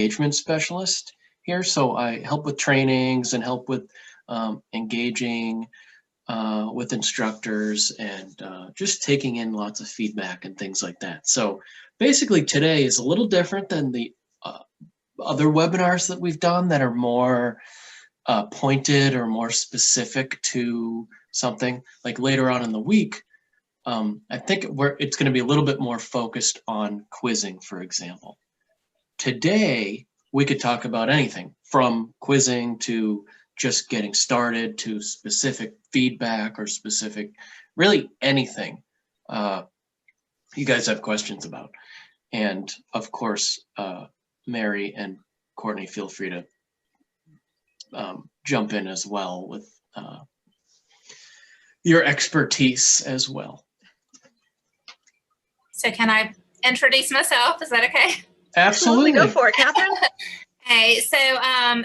engagement specialist here. So I help with trainings and help with engaging with instructors and just taking in lots of feedback and things like that. So basically today is a little different than the other webinars that we've done that are more pointed or more specific to something. Like later on in the week, I think it's going to be a little bit more focused on quizzing, for example. Today, we could talk about anything from quizzing to just getting started to specific feedback or specific, really anything you guys have questions about. And of course, Mary and Courtney, feel free to jump in as well with your expertise as well. So can I introduce myself? Is that okay? Absolutely. Go for it, Catherine. Hey, so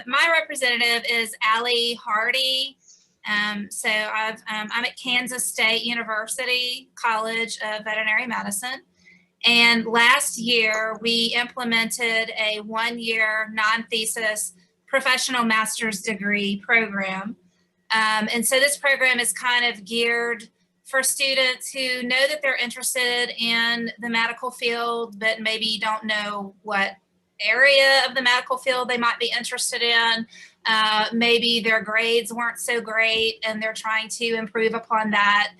my representative is Allie Hardy. I'm at Kansas State University College of Veterinary Medicine. And last year, we implemented a one-year non-thesis professional master's degree program. And so this program is kind of geared for students who know that they're interested in the medical field, but maybe don't know what area of the medical field they might be interested in. Maybe their grades weren't so great and they're trying to improve upon that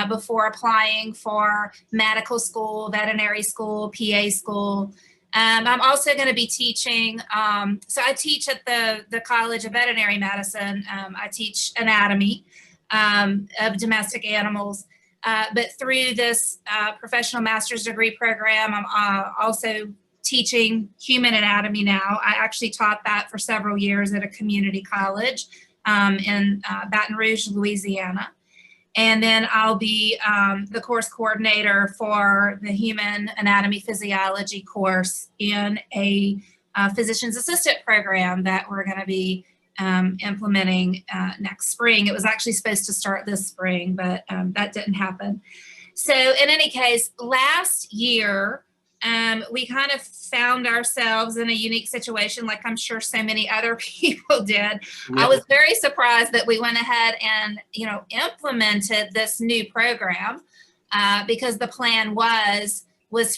before applying for medical school, veterinary school, PA school. I'm also going to be teaching, so I teach at the College of Veterinary Medicine. I teach anatomy of domestic animals, but through this professional master's degree program, I'm also teaching human anatomy now. I actually taught that for several years at a community college in Baton Rouge, Louisiana. And then I'll be the course coordinator for the human anatomy physiology course in a physician's assistant program that we're going to be implementing next spring. It was actually supposed to start this spring, but that didn't happen. So in any case, last year, we kind of found ourselves in a unique situation, like I'm sure so many other people did. Yeah. I was very surprised that we went ahead and, implemented this new program because the plan was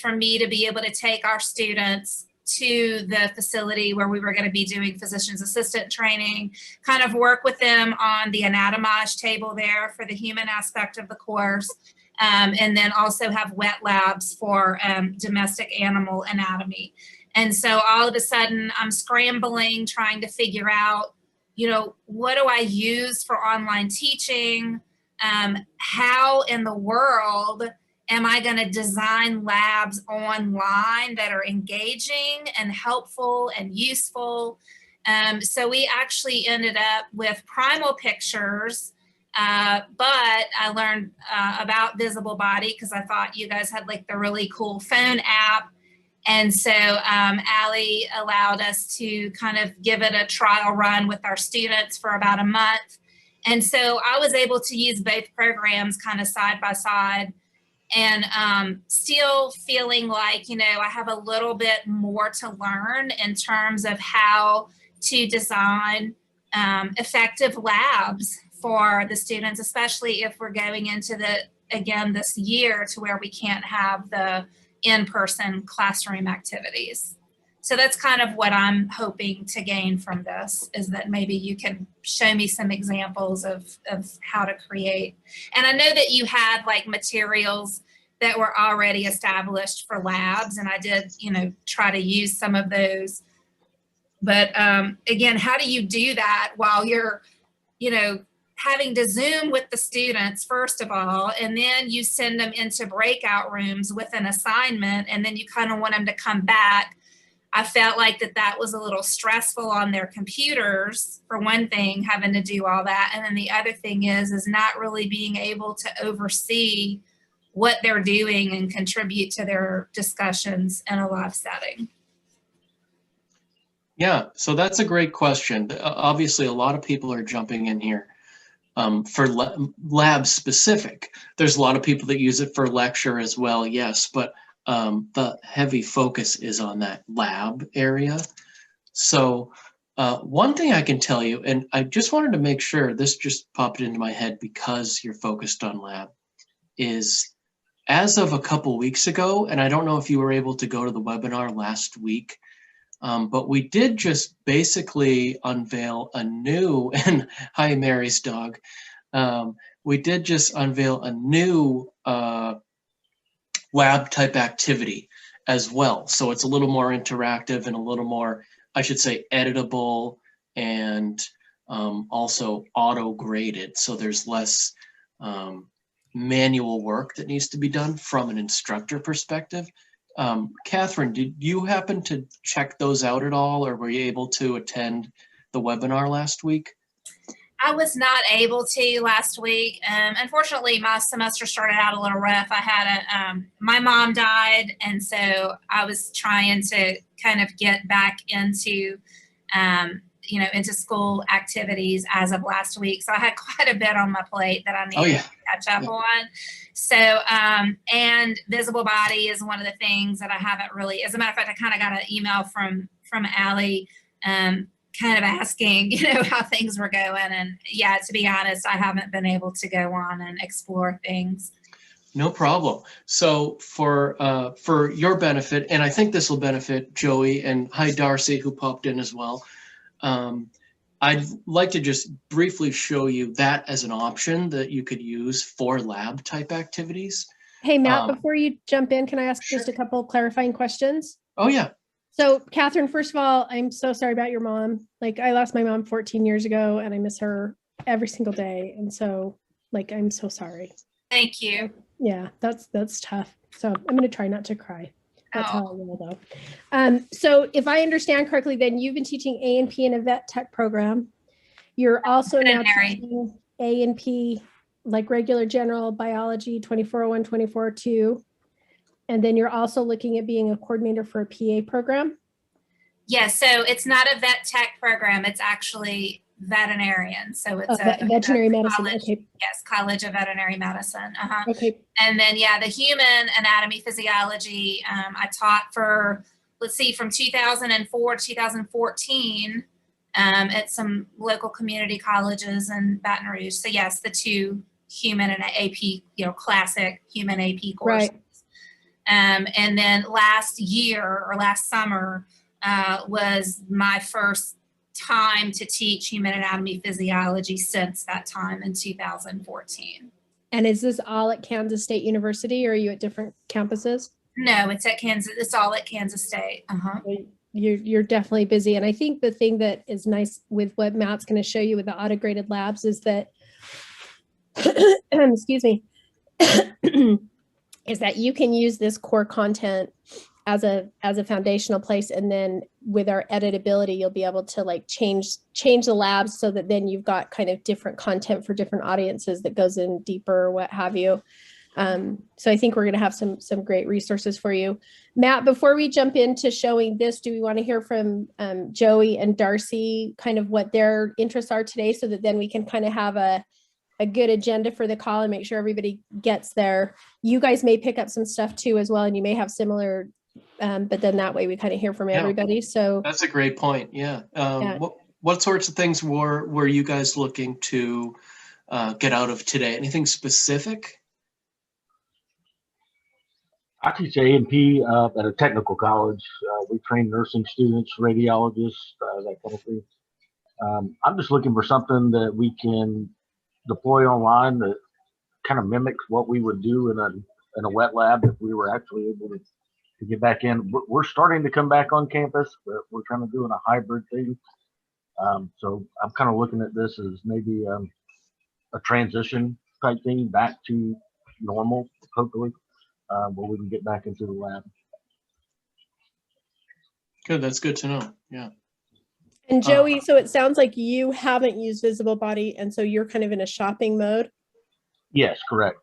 for me to be able to take our students to the facility where we were going to be doing physician's assistant training, kind of work with them on the anatomage table there for the human aspect of the course. And then also have wet labs for domestic animal anatomy. And so all of a sudden I'm scrambling, trying to figure out, what do I use for online teaching? How in the world am I going to design labs online that are engaging and helpful and useful? So we actually ended up with primal pictures. But I learned about Visible Body because I thought you guys had like the really cool phone app. And so Allie allowed us to kind of give it a trial run with our students for about a month. And so I was able to use both programs kind of side by side and still feeling like, I have a little bit more to learn in terms of how to design effective labs for the students, especially if we're going into this year to where we can't have the in-person classroom activities. So that's kind of what I'm hoping to gain from this, is that maybe you can show me some examples of how to create. And I know that you had like materials that were already established for labs, and I did, try to use some of those. But again, how do you do that while you're, having to Zoom with the students, first of all, and then you send them into breakout rooms with an assignment, and then you kind of want them to come back. I felt like that was a little stressful on their computers, for one thing, having to do all that. And then the other thing is not really being able to oversee what they're doing and contribute to their discussions in a live setting. Yeah, so that's a great question. Obviously, a lot of people are jumping in here. For lab specific. There's a lot of people that use it for lecture as well, yes, but the heavy focus is on that lab area. So one thing I can tell you, and I just wanted to make sure, this just popped into my head because you're focused on lab, is as of a couple weeks ago, and I don't know if you were able to go to the webinar last week, but we did just basically unveil a new, and hi, Mary's dog. We did just unveil a new lab type activity as well. So it's a little more interactive and a little more, I should say, editable and also auto graded. So there's less manual work that needs to be done from an instructor perspective. Catherine, did you happen to check those out at all, or were you able to attend the webinar last week? I was not able to last week. Unfortunately, my semester started out a little rough. I had my mom died, and so I was trying to kind of get back into, into school activities as of last week. So I had quite a bit on my plate that I needed to catch up on. So, and visible body is one of the things that I haven't really, as a matter of fact, I kind of got an email from Allie, kind of asking, how things were going. And yeah, to be honest, I haven't been able to go on and explore things. No problem. So for your benefit, and I think this will benefit Joey, and hi Darcy, who popped in as well. I'd like to just briefly show you that as an option that you could use for lab type activities. Hey, Matt, before you jump in, can I ask just a couple clarifying questions? Oh, yeah. So, Catherine, first of all, I'm so sorry about your mom. Like, I lost my mom 14 years ago, and I miss her every single day. And so, like, I'm so sorry. Thank you. Yeah, that's tough. So I'm going to try not to cry. That's how I will, though. So if I understand correctly, then you've been teaching A&P in a vet tech program. You're also now teaching A&P, like regular general biology, 2401, 2402. And then you're also looking at being a coordinator for a PA program? Yes, so it's not a vet tech program. It's actually veterinarian. So it's a veterinary medicine. College, okay. Yes, College of Veterinary Medicine. Okay. And then, yeah, the human anatomy physiology, I taught for, let's see, from 2004 to 2014 at some local community colleges in Baton Rouge. So yes, the two human and AP, classic human AP courses. Right. And then last summer was my first time to teach human anatomy physiology since that time in 2014. And is this all at Kansas State University, or are you at different campuses? No, it's at Kansas. It's all at Kansas State. You're definitely busy. And I think the thing that is nice with what Matt's going to show you with the auto-graded labs is that, excuse me, is that you can use this core content as a foundational place, and then with our editability, you'll be able to like change the labs so that then you've got kind of different content for different audiences that goes in deeper or what have you. So I think we're going to have some great resources for you. Matt, before we jump into showing this, do we want to hear from Joey and Darcy, kind of what their interests are today, so that then we can kind of have a good agenda for the call and make sure everybody gets there. You guys may pick up some stuff too as well, and you may have similar, but then that way we kind of hear from everybody. So that's a great point. Yeah. What sorts of things were you guys looking to get out of today? Anything specific? I teach A&P at a technical college. We train nursing students, radiologists, that kind of thing. I'm just looking for something that we can deploy online that kind of mimics what we would do in a wet lab if we were actually able to get back in. We're starting to come back on campus, but we're kind of doing a hybrid thing. So I'm kind of looking at this as maybe a transition type thing back to normal, hopefully, where we can get back into the lab. Good, that's good to know. Yeah. And Joey, so it sounds like you haven't used Visible Body, and so you're kind of in a shopping mode? Yes, correct.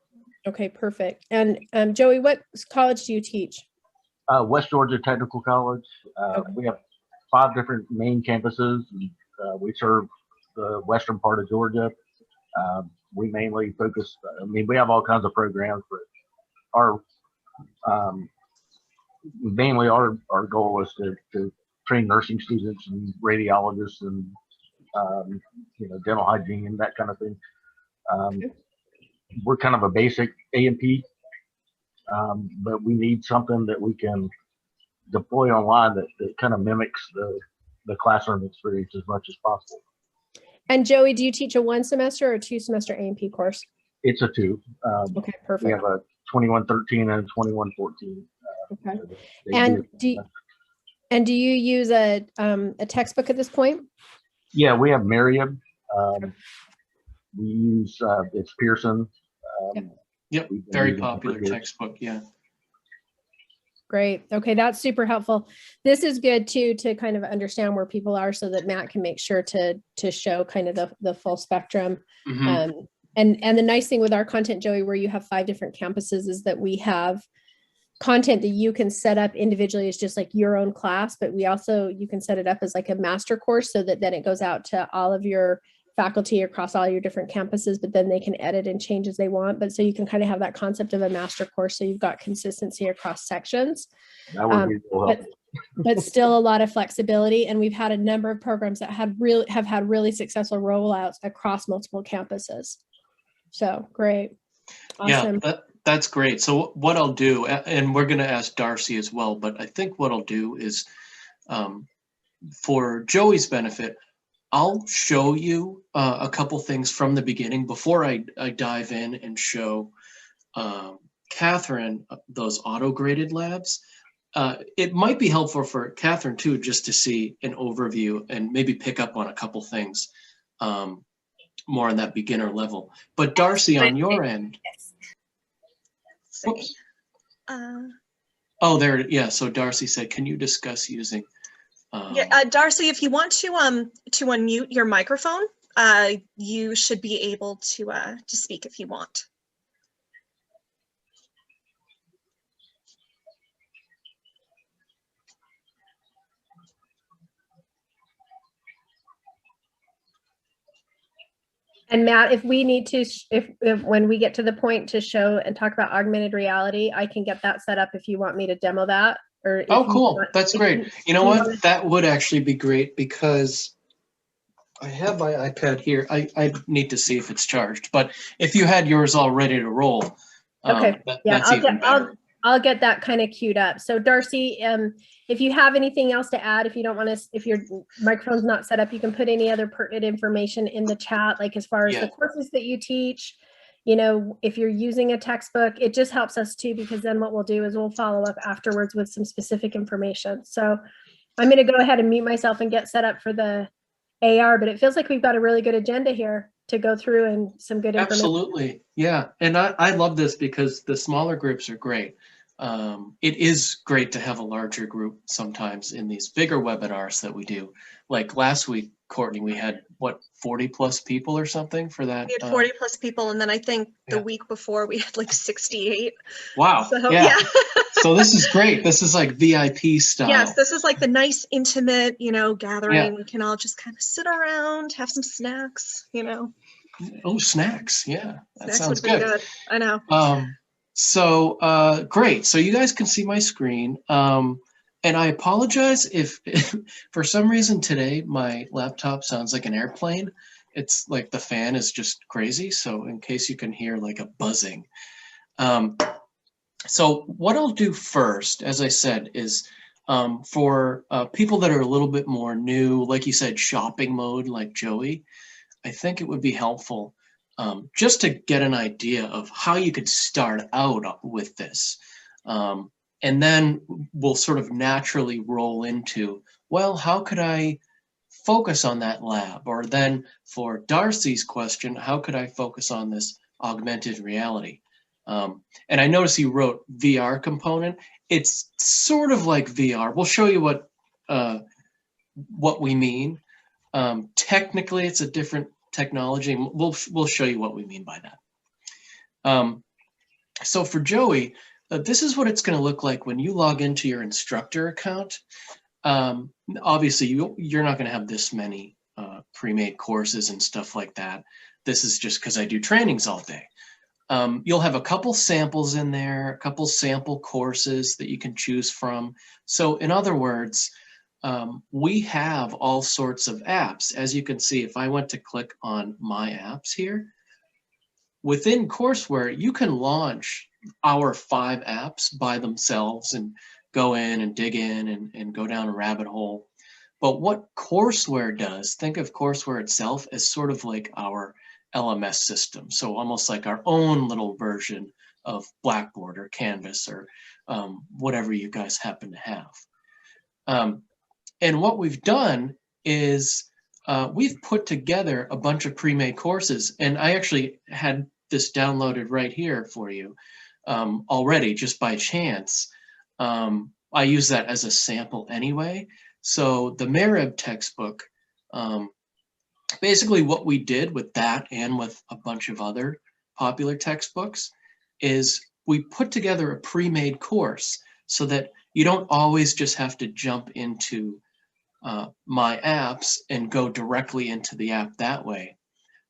Okay, perfect. And Joey, what college do you teach? West Georgia Technical College. Okay. We have 5 different main campuses. We serve the western part of Georgia. We mainly focus, we have all kinds of programs, but our mainly our goal is to train nursing students and radiologists and dental hygiene and that kind of thing. We're kind of a basic A&P, but we need something that we can deploy online that kind of mimics the classroom experience as much as possible. And Joey, do you teach a 1 semester or a 2 semester A&P course? It's a 2. Okay, We perfect. have a 2113 and a 2114. Okay. And do you use a textbook at this point? Yeah, we have Merriam. We use it's Pearson. Yep, very popular textbook. Yeah. Great. Okay, that's super helpful. This is good too to kind of understand where people are, so that Matt can make sure to show kind of the full spectrum. Mm-hmm. And the nice thing with our content, Joey, where you have 5 different campuses, is that we have content that you can set up individually as just like your own class, but you can set it up as like a master course, so that then it goes out to all of your faculty across all your different campuses, but then they can edit and change as they want. But so you can kind of have that concept of a master course, so you've got consistency across sections. That would be real helpful. But still a lot of flexibility. And we've had a number of programs that have had really successful rollouts across multiple campuses. So great. Awesome. Yeah, that's great. So what I'll do, and we're going to ask Darcy as well, but I think what I'll do is, for Joey's benefit, I'll show you a couple things from the beginning before I dive in and show Catherine those auto-graded labs. It might be helpful for Catherine too, just to see an overview and maybe pick up on a couple things more on that beginner level. But Darcy, on your end. Oops. Oh, there. Yeah. So Darcy said, "Can you discuss using?" Darcy, if you want to unmute your microphone, you should be able to speak if you want. And Matt, if we need to, if when we get to the point to show and talk about augmented reality, I can get that set up if you want me to demo that. Or oh, cool. That's great. You know what? That would actually be great, because I have my iPad here. I need to see if it's charged, but if you had yours all ready to roll, okay. That's even better. I'll get that kind of queued up. So Darcy, if you have anything else to add, if you don't want to, if your microphone's not set up, you can put any other pertinent information in the chat, like as far as the courses that you teach. You know, if you're using a textbook, it just helps us too, because then what we'll do is we'll follow up afterwards with some specific information. So I'm going to go ahead and mute myself and get set up for the AR, but it feels like we've got a really good agenda here to go through and some good information. Absolutely. Yeah. And I love this because the smaller groups are great. It is great to have a larger group sometimes in these bigger webinars that we do. Like last week, Courtney, we had what, 40 plus people or something for that? We had 40 plus people, and then I think the week before we had like 68. Wow. So, yeah. So this is great. This is like VIP style. Yes, this is like the nice, intimate, gathering. Yeah. We can all just kind of sit around, have some snacks, Oh, snacks. Yeah, that snacks sounds would be good. I know. So great. So you guys can see my screen. And I apologize if for some reason today my laptop sounds like an airplane. It's like the fan is just crazy. So in case you can hear like a buzzing. So what I'll do first, as I said, is for people that are a little bit more new, like you said, shopping mode like Joey, I think it would be helpful just to get an idea of how you could start out with this. And then we'll sort of naturally roll into, well, how could I focus on that lab? Or then for Darcy's question, how could I focus on this augmented reality? And I noticed you wrote VR component. It's sort of like VR. We'll show you what we mean. Technically, it's a different technology. And we'll show you what we mean by that. So for Joey, this is what it's going to look like when you log into your instructor account. Obviously, you're not going to have this many pre-made courses and stuff like that. This is just because I do trainings all day. You'll have a couple samples in there, a couple sample courses that you can choose from. So in other words, we have all sorts of apps. As you can see, if I went to click on my apps here, within Courseware, you can launch our 5 apps by themselves and go in and dig in and go down a rabbit hole. But what Courseware does, think of Courseware itself as sort of like our LMS system. So almost like our own little version of Blackboard or Canvas or whatever you guys happen to have. And what we've done is we've put together a bunch of pre-made courses, and I actually had this downloaded right here for you already, just by chance. I use that as a sample anyway. So the Marib textbook, basically what we did with that and with a bunch of other popular textbooks is we put together a pre-made course so that you don't always just have to jump into my apps and go directly into the app that way.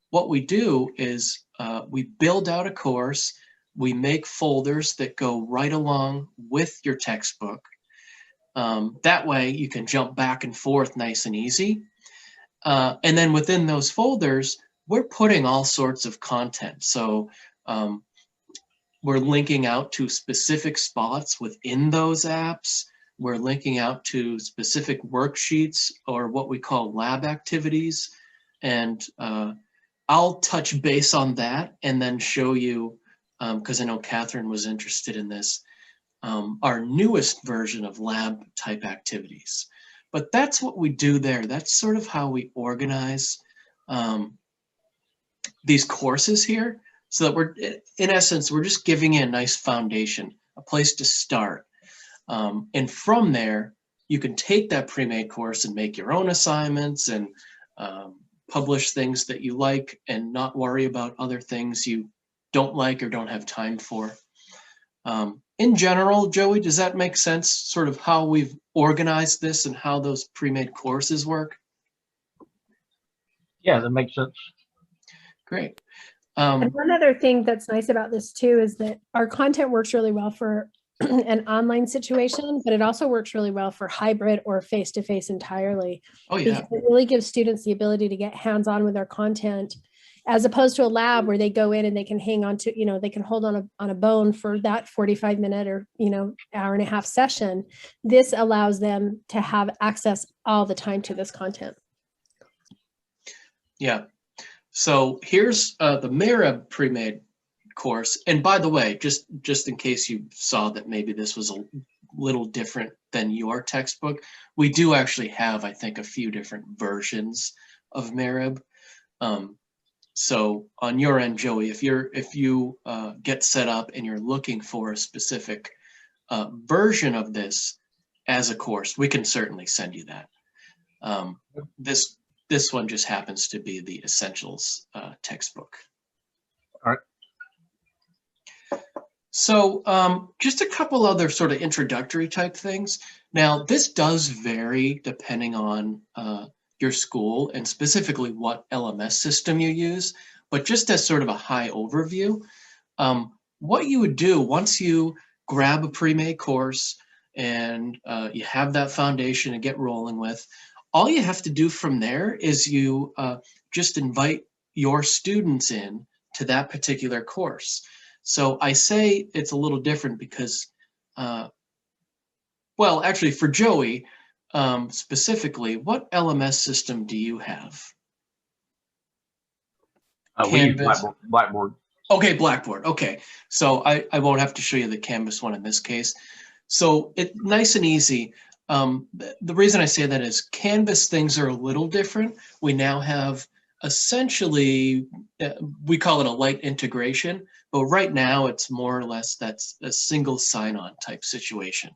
What we do is we build out a course, we make folders that go right along with your textbook. That way you can jump back and forth nice and easy. And then within those folders, we're putting all sorts of content. So we're linking out to specific spots within those apps. We're linking out to specific worksheets or what we call lab activities. And I'll touch base on that and then show you, because I know Catherine was interested in this, our newest version of lab type activities. But that's what we do there. That's sort of how we organize these courses here, so that we're, in essence, we're just giving you a nice foundation, a place to start. And from there, you can take that pre-made course and make your own assignments and publish things that you like and not worry about other things you don't like or don't have time for. In general, Joey, does that make sense, sort of how we've organized this and how those pre-made courses work? Yeah, that makes sense. Great. And one other thing that's nice about this too is that our content works really well for an online situation, but it also works really well for hybrid or face-to-face entirely. Oh yeah. Because it really gives students the ability to get hands-on with their content, as opposed to a lab where they go in and they can hang on to, they can hold on a bone for that 45-minute or, hour and a half session. This allows them to have access all the time to this content. Yeah. So here's the Marib pre-made course. And by the way, just in case you saw that maybe this was a little different than your textbook, we do actually have, I think, a few different versions of Marib. So on your end, Joey, if you get set up and you're looking for a specific version of this as a course, we can certainly send you that. This one just happens to be the Essentials textbook. All right. So just a couple other sort of introductory type things. Now, this does vary depending on your school and specifically what LMS system you use, but just as sort of a high overview, what you would do once you grab a pre-made course and you have that foundation to get rolling with, all you have to do from there is you just invite your students in to that particular course. So I say it's a little different because, well, actually for Joey, specifically, what LMS system do you have? We use Blackboard. Okay, Blackboard. Okay, so I won't have to show you the Canvas one in this case. So it's nice and easy. The reason I say that is Canvas things are a little different. We now have essentially, we call it a light integration, but right now it's more or less that's a single sign-on type situation.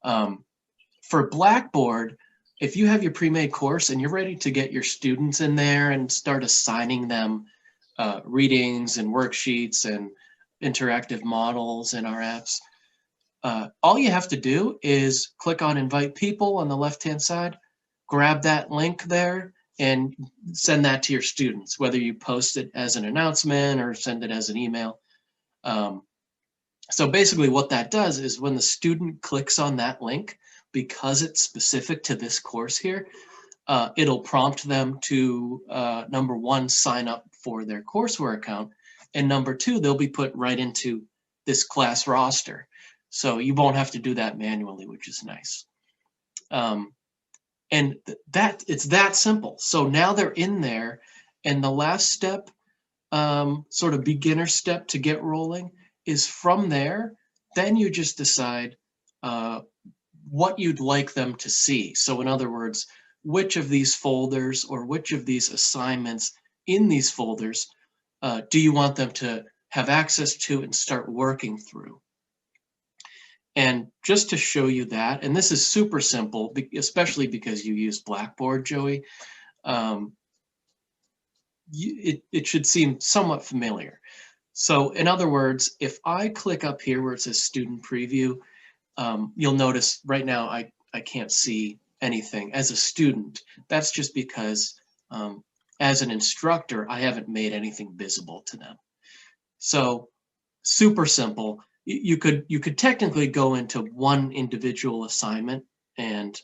For Blackboard, if you have your pre-made course and you're ready to get your students in there and start assigning them readings and worksheets and interactive models in our apps, all you have to do is click on Invite People on the left-hand side, grab that link there, and send that to your students, whether you post it as an announcement or send it as an email. So basically what that does is when the student clicks on that link, because it's specific to this course here, it'll prompt them to, number one, sign up for their Courseware account. And number two, they'll be put right into this class roster. So you won't have to do that manually, which is nice. And it's that simple. So now they're in there, and the last step, sort of beginner step to get rolling, is from there. Then you just decide what you'd like them to see. So in other words, which of these folders or which of these assignments in these folders do you want them to have access to and start working through? And just to show you that, and this is super simple, especially because you use Blackboard, Joey, it should seem somewhat familiar. So in other words, if I click up here where it says student preview, you'll notice right now I can't see anything as a student. That's just because as an instructor, I haven't made anything visible to them. So super simple. You could technically go into one individual assignment and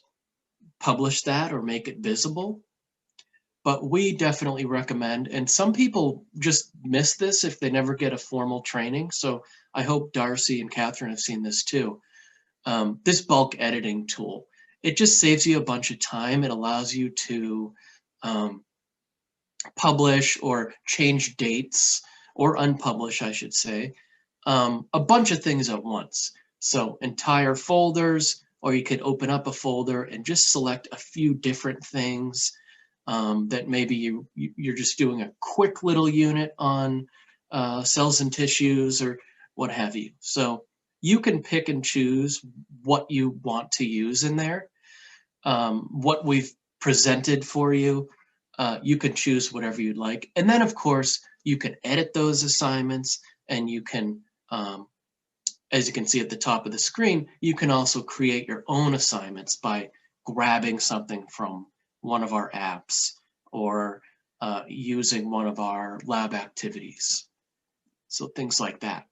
publish that or make it visible, but we definitely recommend, and some people just miss this if they never get a formal training. So I hope Darcy and Catherine have seen this too. This bulk editing tool, it just saves you a bunch of time. It allows you to publish or change dates, or unpublish, I should say, a bunch of things at once. So entire folders, or you could open up a folder and just select a few different things that maybe you're just doing a quick little unit on cells and tissues or what have you. So you can pick and choose what you want to use in there. What we've presented for you, you can choose whatever you'd like. And then of course, you can edit those assignments, and you can, as you can see at the top of the screen, you can also create your own assignments by grabbing something from one of our apps or using one of our lab activities. So things like that.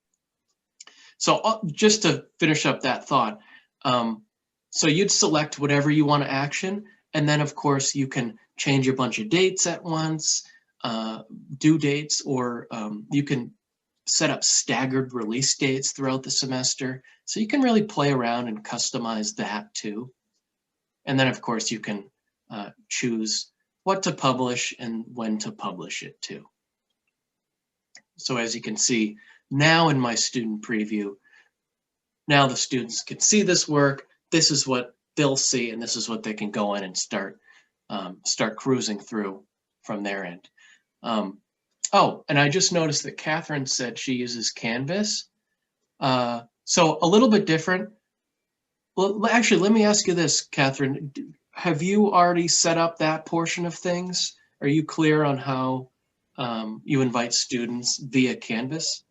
So just to finish up that thought, so you'd select whatever you want to action, and then of course you can change a bunch of dates at once, due dates, or you can set up staggered release dates throughout the semester. So you can really play around and customize that too. And then of course you can choose what to publish and when to publish it too. So as you can see now in my student preview, now the students can see this work. This is what they'll see, and this is what they can go in and start cruising through from their end. Oh, and I just noticed that Catherine said she uses Canvas. So a little bit different. Well, actually, let me ask you this, Catherine. Have you already set up that portion of things? Are you clear on how you invite students via Canvas?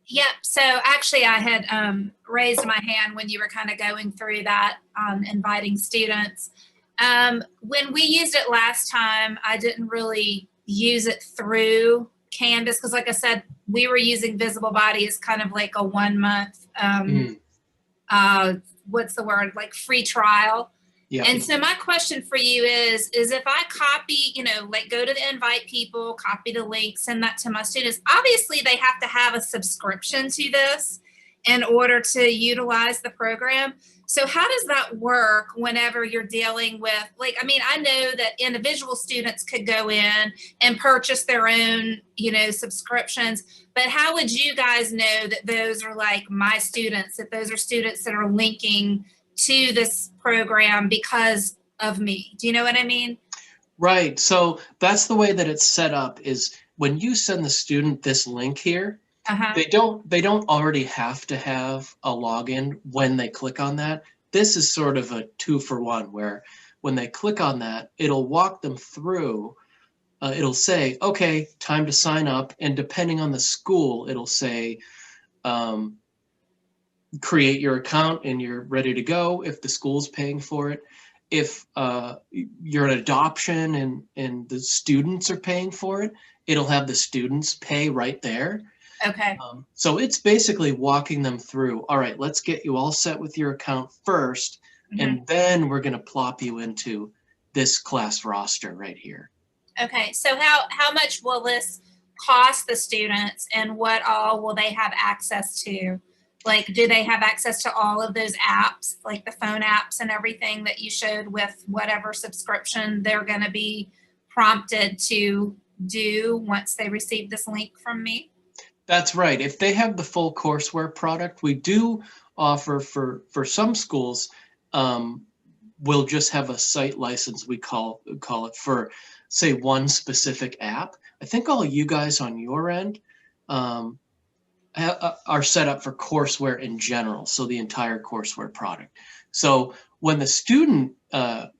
Yep. So actually, I had raised my hand when you were kind of going through that, inviting students. When we used it last time, I didn't really use it through Canvas because, like I said, we were using Visible Body as kind of like a 1 month, what's the word, like free trial. Yeah. And so my question for you is if I copy, like go to the invite people, copy the link, send that to my students, obviously they have to have a subscription to this in order to utilize the program. So how does that work whenever you're dealing with, like, I mean, I know that individual students could go in and purchase their own, subscriptions, but how would you guys know that those are like my students, that those are students that are linking to this program because of me? Do you know what I mean? Right. So that's the way that it's set up, is when you send the student this link here, they don't already have to have a login when they click on that. This is sort of a 2-for-1, where when they click on that, it'll walk them through. It'll say, okay, time to sign up. And depending on the school, it'll say, create your account and you're ready to go if the school's paying for it. If you're an adoption and the students are paying for it, it'll have the students pay right there. Okay. So it's basically walking them through, all right, let's get you all set with your account first. And then we're going to plop you into this class roster right here. Okay, so how much will this cost the students, and what all will they have access to? Like, do they have access to all of those apps, like the phone apps and everything that you showed with whatever subscription they're going to be prompted to do once they receive this link from me? That's right. If they have the full courseware product, we do offer for some schools, we'll just have a site license, we call it, for, say, one specific app. I think all you guys on your end are set up for courseware in general, so the entire courseware product. So when the student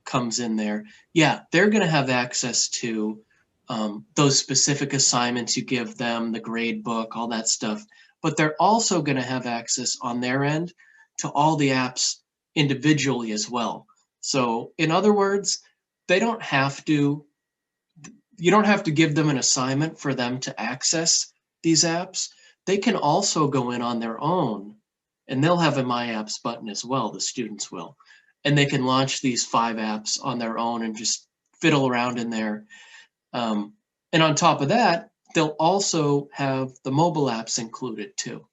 comes in there, yeah, they're going to have access to those specific assignments you give them, the grade book, all that stuff. But they're also going to have access on their end to all the apps individually as well. So in other words, you don't have to give them an assignment for them to access these apps. They can also go in on their own, and they'll have a My Apps button as well, the students will. And they can launch these 5 apps on their own and just fiddle around in there. And on top of that, they'll also have the mobile apps included too.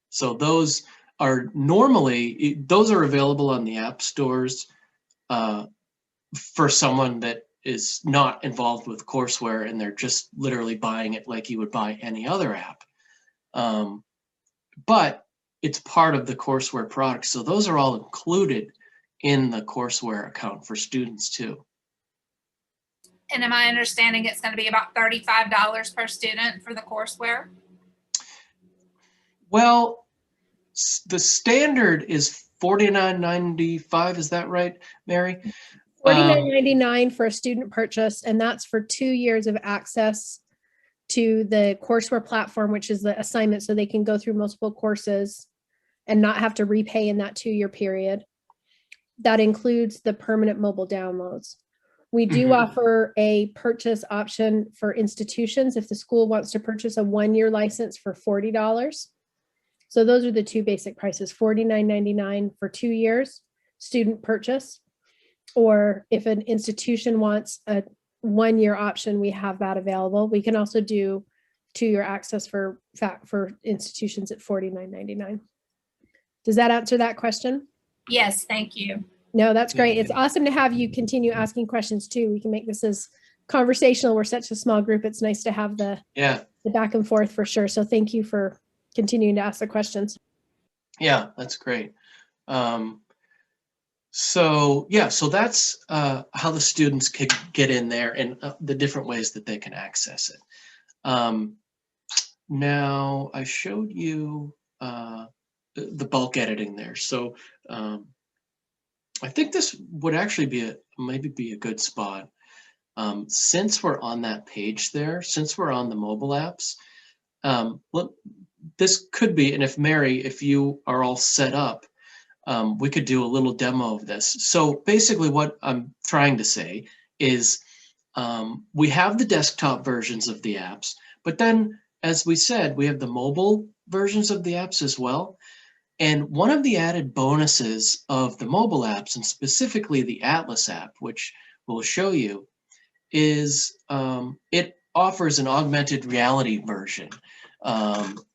So those are available on the app stores for someone that is not involved with courseware and they're just literally buying it like you would buy any other app. But it's part of the courseware product. So those are all included in the courseware account for students too. And am I understanding it's going to be about $35 per student for the courseware? Well, the standard is $49.95. Is that right, Mary? $49.99 for a student purchase, and that's for 2 years of access to the courseware platform, which is the assignment, so they can go through multiple courses and not have to repay in that 2-year period. That includes the permanent mobile downloads. We do offer a purchase option for institutions if the school wants to purchase a 1-year license for $40. So those are the 2 basic prices, $49.99 for 2 years, student purchase. Or if an institution wants a 1-year option, we have that available. We can also do 2-year access for institutions at $49.99. Does that answer that question? Yes, thank you. No, that's great. It's awesome to have you continue asking questions too. We can make this as conversational. We're such a small group. It's nice to have the back and forth for sure. So thank you for continuing to ask the questions. Yeah, that's great. So that's how the students could get in there and the different ways that they can access it. Now I showed you the bulk editing there. So I think this would actually maybe be a good spot. Since we're on that page there, since we're on the mobile apps, this could be, and if you are all set up, we could do a little demo of this. So basically what I'm trying to say is we have the desktop versions of the apps, but then as we said, we have the mobile versions of the apps as well. And one of the added bonuses of the mobile apps, and specifically the Atlas app, which we'll show you, is it offers an augmented reality version.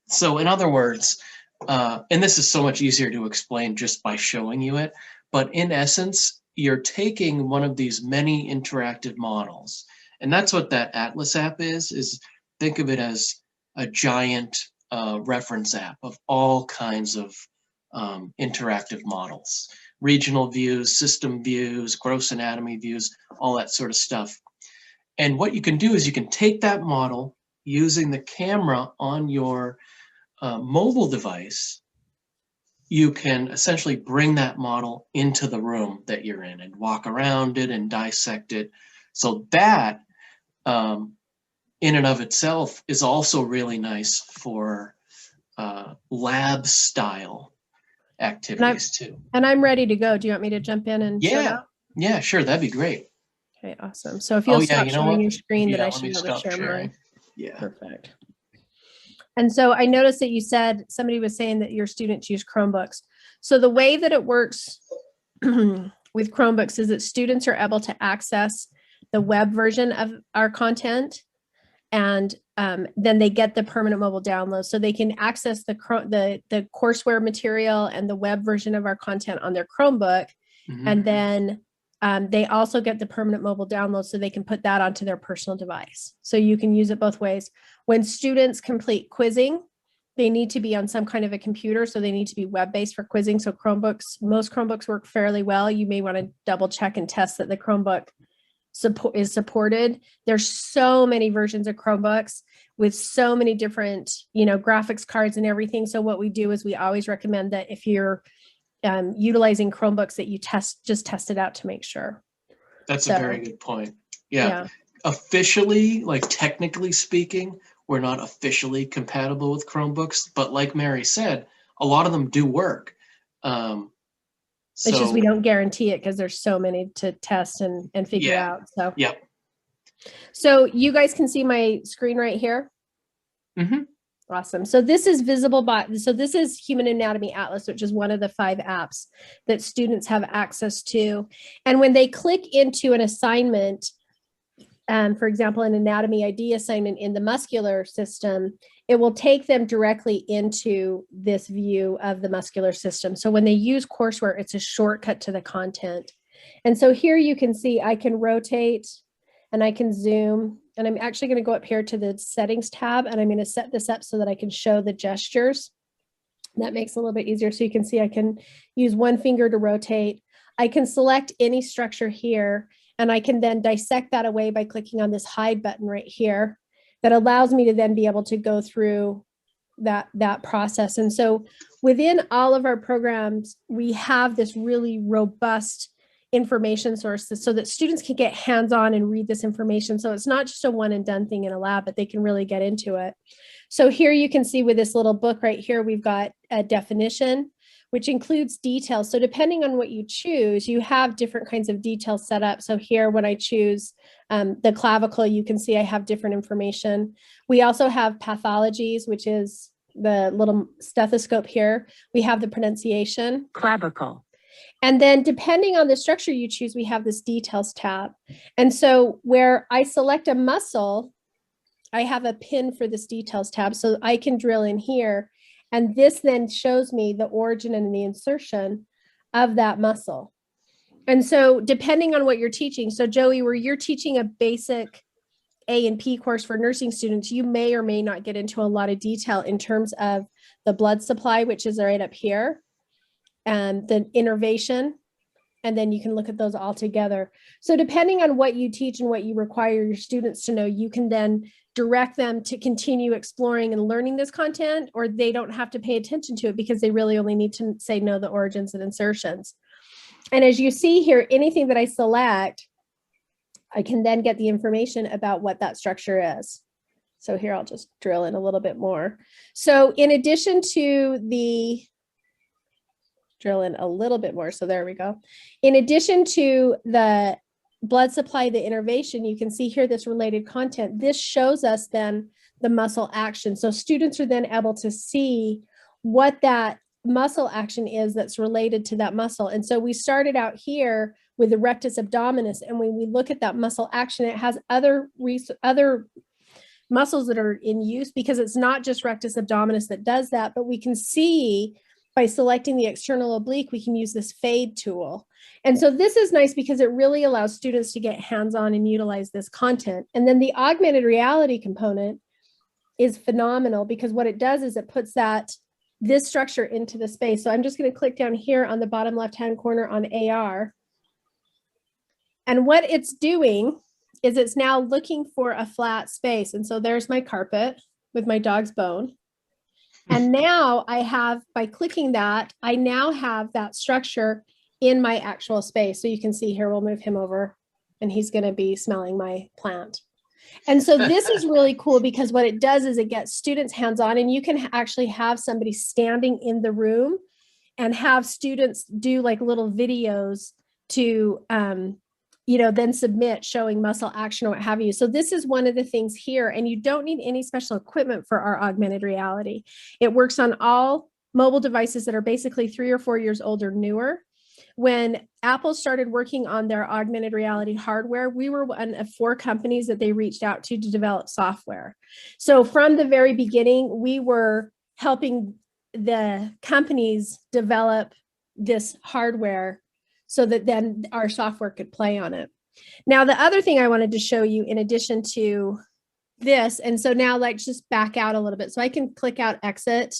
So in other words, and this is so much easier to explain just by showing you it, but in essence, you're taking one of these many interactive models. And that's what that Atlas app is think of it as a giant reference app of all kinds of interactive models, regional views, system views, gross anatomy views, all that sort of stuff. And what you can do is you can take that model using the camera on your mobile device. You can essentially bring that model into the room that you're in and walk around it and dissect it. So that in and of itself is also really nice for lab style activities too. And I'm ready to go. Do you want me to jump in and show that? Yeah, sure. That'd be great. Okay, awesome. So if you'll stop showing your screen, that I should be able to share sharing. mine. Yeah. Perfect. And so I noticed that you said somebody was saying that your students use Chromebooks. So the way that it works with Chromebooks is that students are able to access the web version of our content, and then they get the permanent mobile download. So they can access the courseware material and the web version of our content on their Chromebook. Mhm. And then they also get the permanent mobile download, so they can put that onto their personal device. So you can use it both ways. When students complete quizzing, they need to be on some kind of a computer, so they need to be web-based for quizzing. So most Chromebooks work fairly well. You may want to double check and test that the Chromebook is supported. There's so many versions of Chromebooks with so many different, graphics cards and everything. So what we do is we always recommend that if you're utilizing Chromebooks, that you just test it out to make sure. That's a very good point. Yeah. Officially, like technically speaking, we're not officially compatible with Chromebooks, but like Mary said, a lot of them do work. It's just we don't guarantee it because there's so many to test and figure out. So So you guys can see my screen right here. Mm-hmm. Awesome. So this is So this is Human Anatomy Atlas, which is one of the 5 apps that students have access to. And when they click into an assignment, for example, an anatomy ID assignment in the muscular system, it will take them directly into this view of the muscular system. So when they use Courseware, it's a shortcut to the content. And so here you can see I can rotate and I can zoom, and I'm actually going to go up here to the settings tab, and I'm going to set this up so that I can show the gestures. That makes it a little bit easier. So you can see I can use one finger to rotate. I can select any structure here, and I can then dissect that away by clicking on this hide button right here. That allows me to then be able to go through that process. And so within all of our programs, we have this really robust information sources so that students can get hands-on and read this information. So it's not just a one and done thing in a lab, but they can really get into it. So here you can see with this little book right here, we've got a definition, which includes details. So depending on what you choose, you have different kinds of details set up. So here, when I choose the clavicle, you can see I have different information. We also have pathologies, which is the little stethoscope here. We have the pronunciation. Clavicle. And then depending on the structure you choose, we have this details tab. And so where I select a muscle, I have a pin for this details tab. So I can drill in here. And this then shows me the origin and the insertion of that muscle. And so depending on what you're teaching, so Joey, where you're teaching a basic A&P course for nursing students, you may or may not get into a lot of detail in terms of the blood supply, which is right up here, and the innervation, and then you can look at those all together. So depending on what you teach and what you require your students to know, you can then direct them to continue exploring and learning this content, or they don't have to pay attention to it because they really only need to know the origins and insertions. And as you see here, anything that I select, I can then get the information about what that structure is. So here, I'll just drill in a little bit more. So in addition to the drill in a little bit more. So there we go. In addition to the blood supply, the innervation, you can see here this related content. This shows us then the muscle action. So students are then able to see what that muscle action is that's related to that muscle. And so we started out here with the rectus abdominis. And when we look at that muscle action, it has other muscles that are in use, because it's not just rectus abdominis that does that, but we can see by selecting the external oblique, we can use this fade tool. And so this is nice because it really allows students to get hands-on and utilize this content. And then the augmented reality component is phenomenal, because what it does is it puts this structure into the space. So I'm just going to click down here on the bottom left-hand corner on AR. And what it's doing is it's now looking for a flat space. And so there's my carpet with my dog's bone. And now I have, by clicking that, I now have that structure in my actual space. So you can see here, we'll move him over, and he's going to be smelling my plant. And so this is really cool, because what it does is it gets students hands-on, and you can actually have somebody standing in the room and have students do like little videos to, then submit showing muscle action or what have you. So this is one of the things here, and you don't need any special equipment for our augmented reality. It works on all mobile devices that are basically 3 or 4 years old or newer. When Apple started working on their augmented reality hardware, we were one of 4 companies that they reached out to develop software. So from the very beginning, we were helping the companies develop this hardware so that then our software could play on it. Now, the other thing I wanted to show you in addition to this, and so now let's just back out a little bit. So I can click out exit,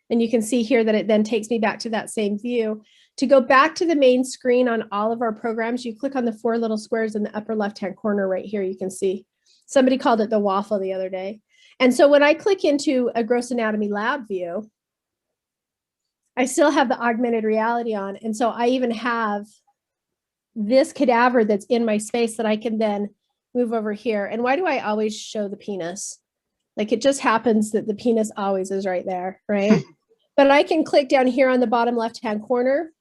and you can see here that it then takes me back to that same view. To go back to the main screen on all of our programs, you click on the 4 little squares in the upper left-hand corner right here. You can see somebody called it the waffle the other day. And so when I click into a gross anatomy lab view, I still have the augmented reality on. And so I even have this cadaver that's in my space that I can then move over here. And why do I always show the penis? Like, it just happens that the penis always is right there, right? But I can click down here on the bottom left-hand corner,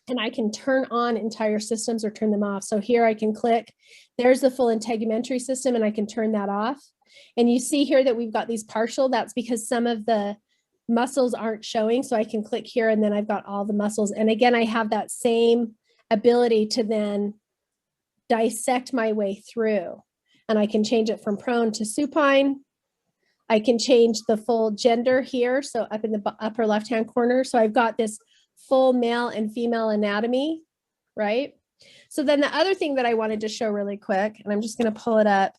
and I can turn on entire systems or turn them off. So here I can click, there's the full integumentary system, and I can turn that off. And you see here that we've got these partial. That's because some of the muscles aren't showing. So I can click here, and then I've got all the muscles. And again, I have that same ability to then dissect my way through. And I can change it from prone to supine. I can change the full gender here. So up in the upper left-hand corner. So I've got this full male and female anatomy, right? So then the other thing that I wanted to show really quick, and I'm just going to pull it up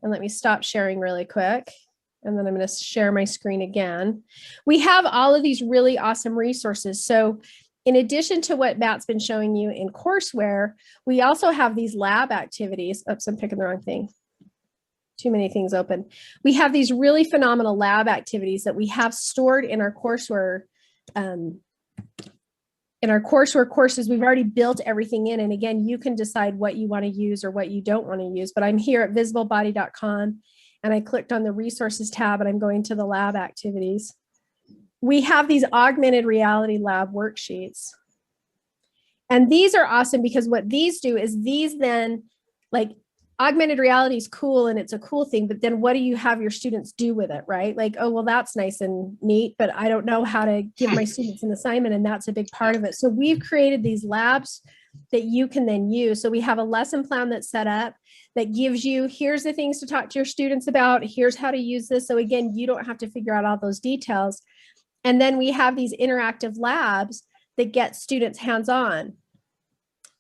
and let me stop sharing really quick. And then I'm going to share my screen again. We have all of these really awesome resources. So in addition to what Matt's been showing you in Courseware, we also have these lab activities. Oops, I'm picking the wrong thing. Too many things open. We have these really phenomenal lab activities that we have stored in our Courseware courses. We've already built everything in. And again, you can decide what you want to use or what you don't want to use. But I'm here at visiblebody.com, and I clicked on the resources tab, and I'm going to the lab activities. We have these augmented reality lab worksheets. And these are awesome because what these do is these then, like, augmented reality is cool and it's a cool thing, but then what do you have your students do with it, right? Like, oh, well, that's nice and neat, but I don't know how to give my students an assignment, and that's a big part of it. So we've created these labs that you can then use. So we have a lesson plan that's set up that gives you, here's the things to talk to your students about, here's how to use this. So again, you don't have to figure out all those details. And then we have these interactive labs that get students hands-on.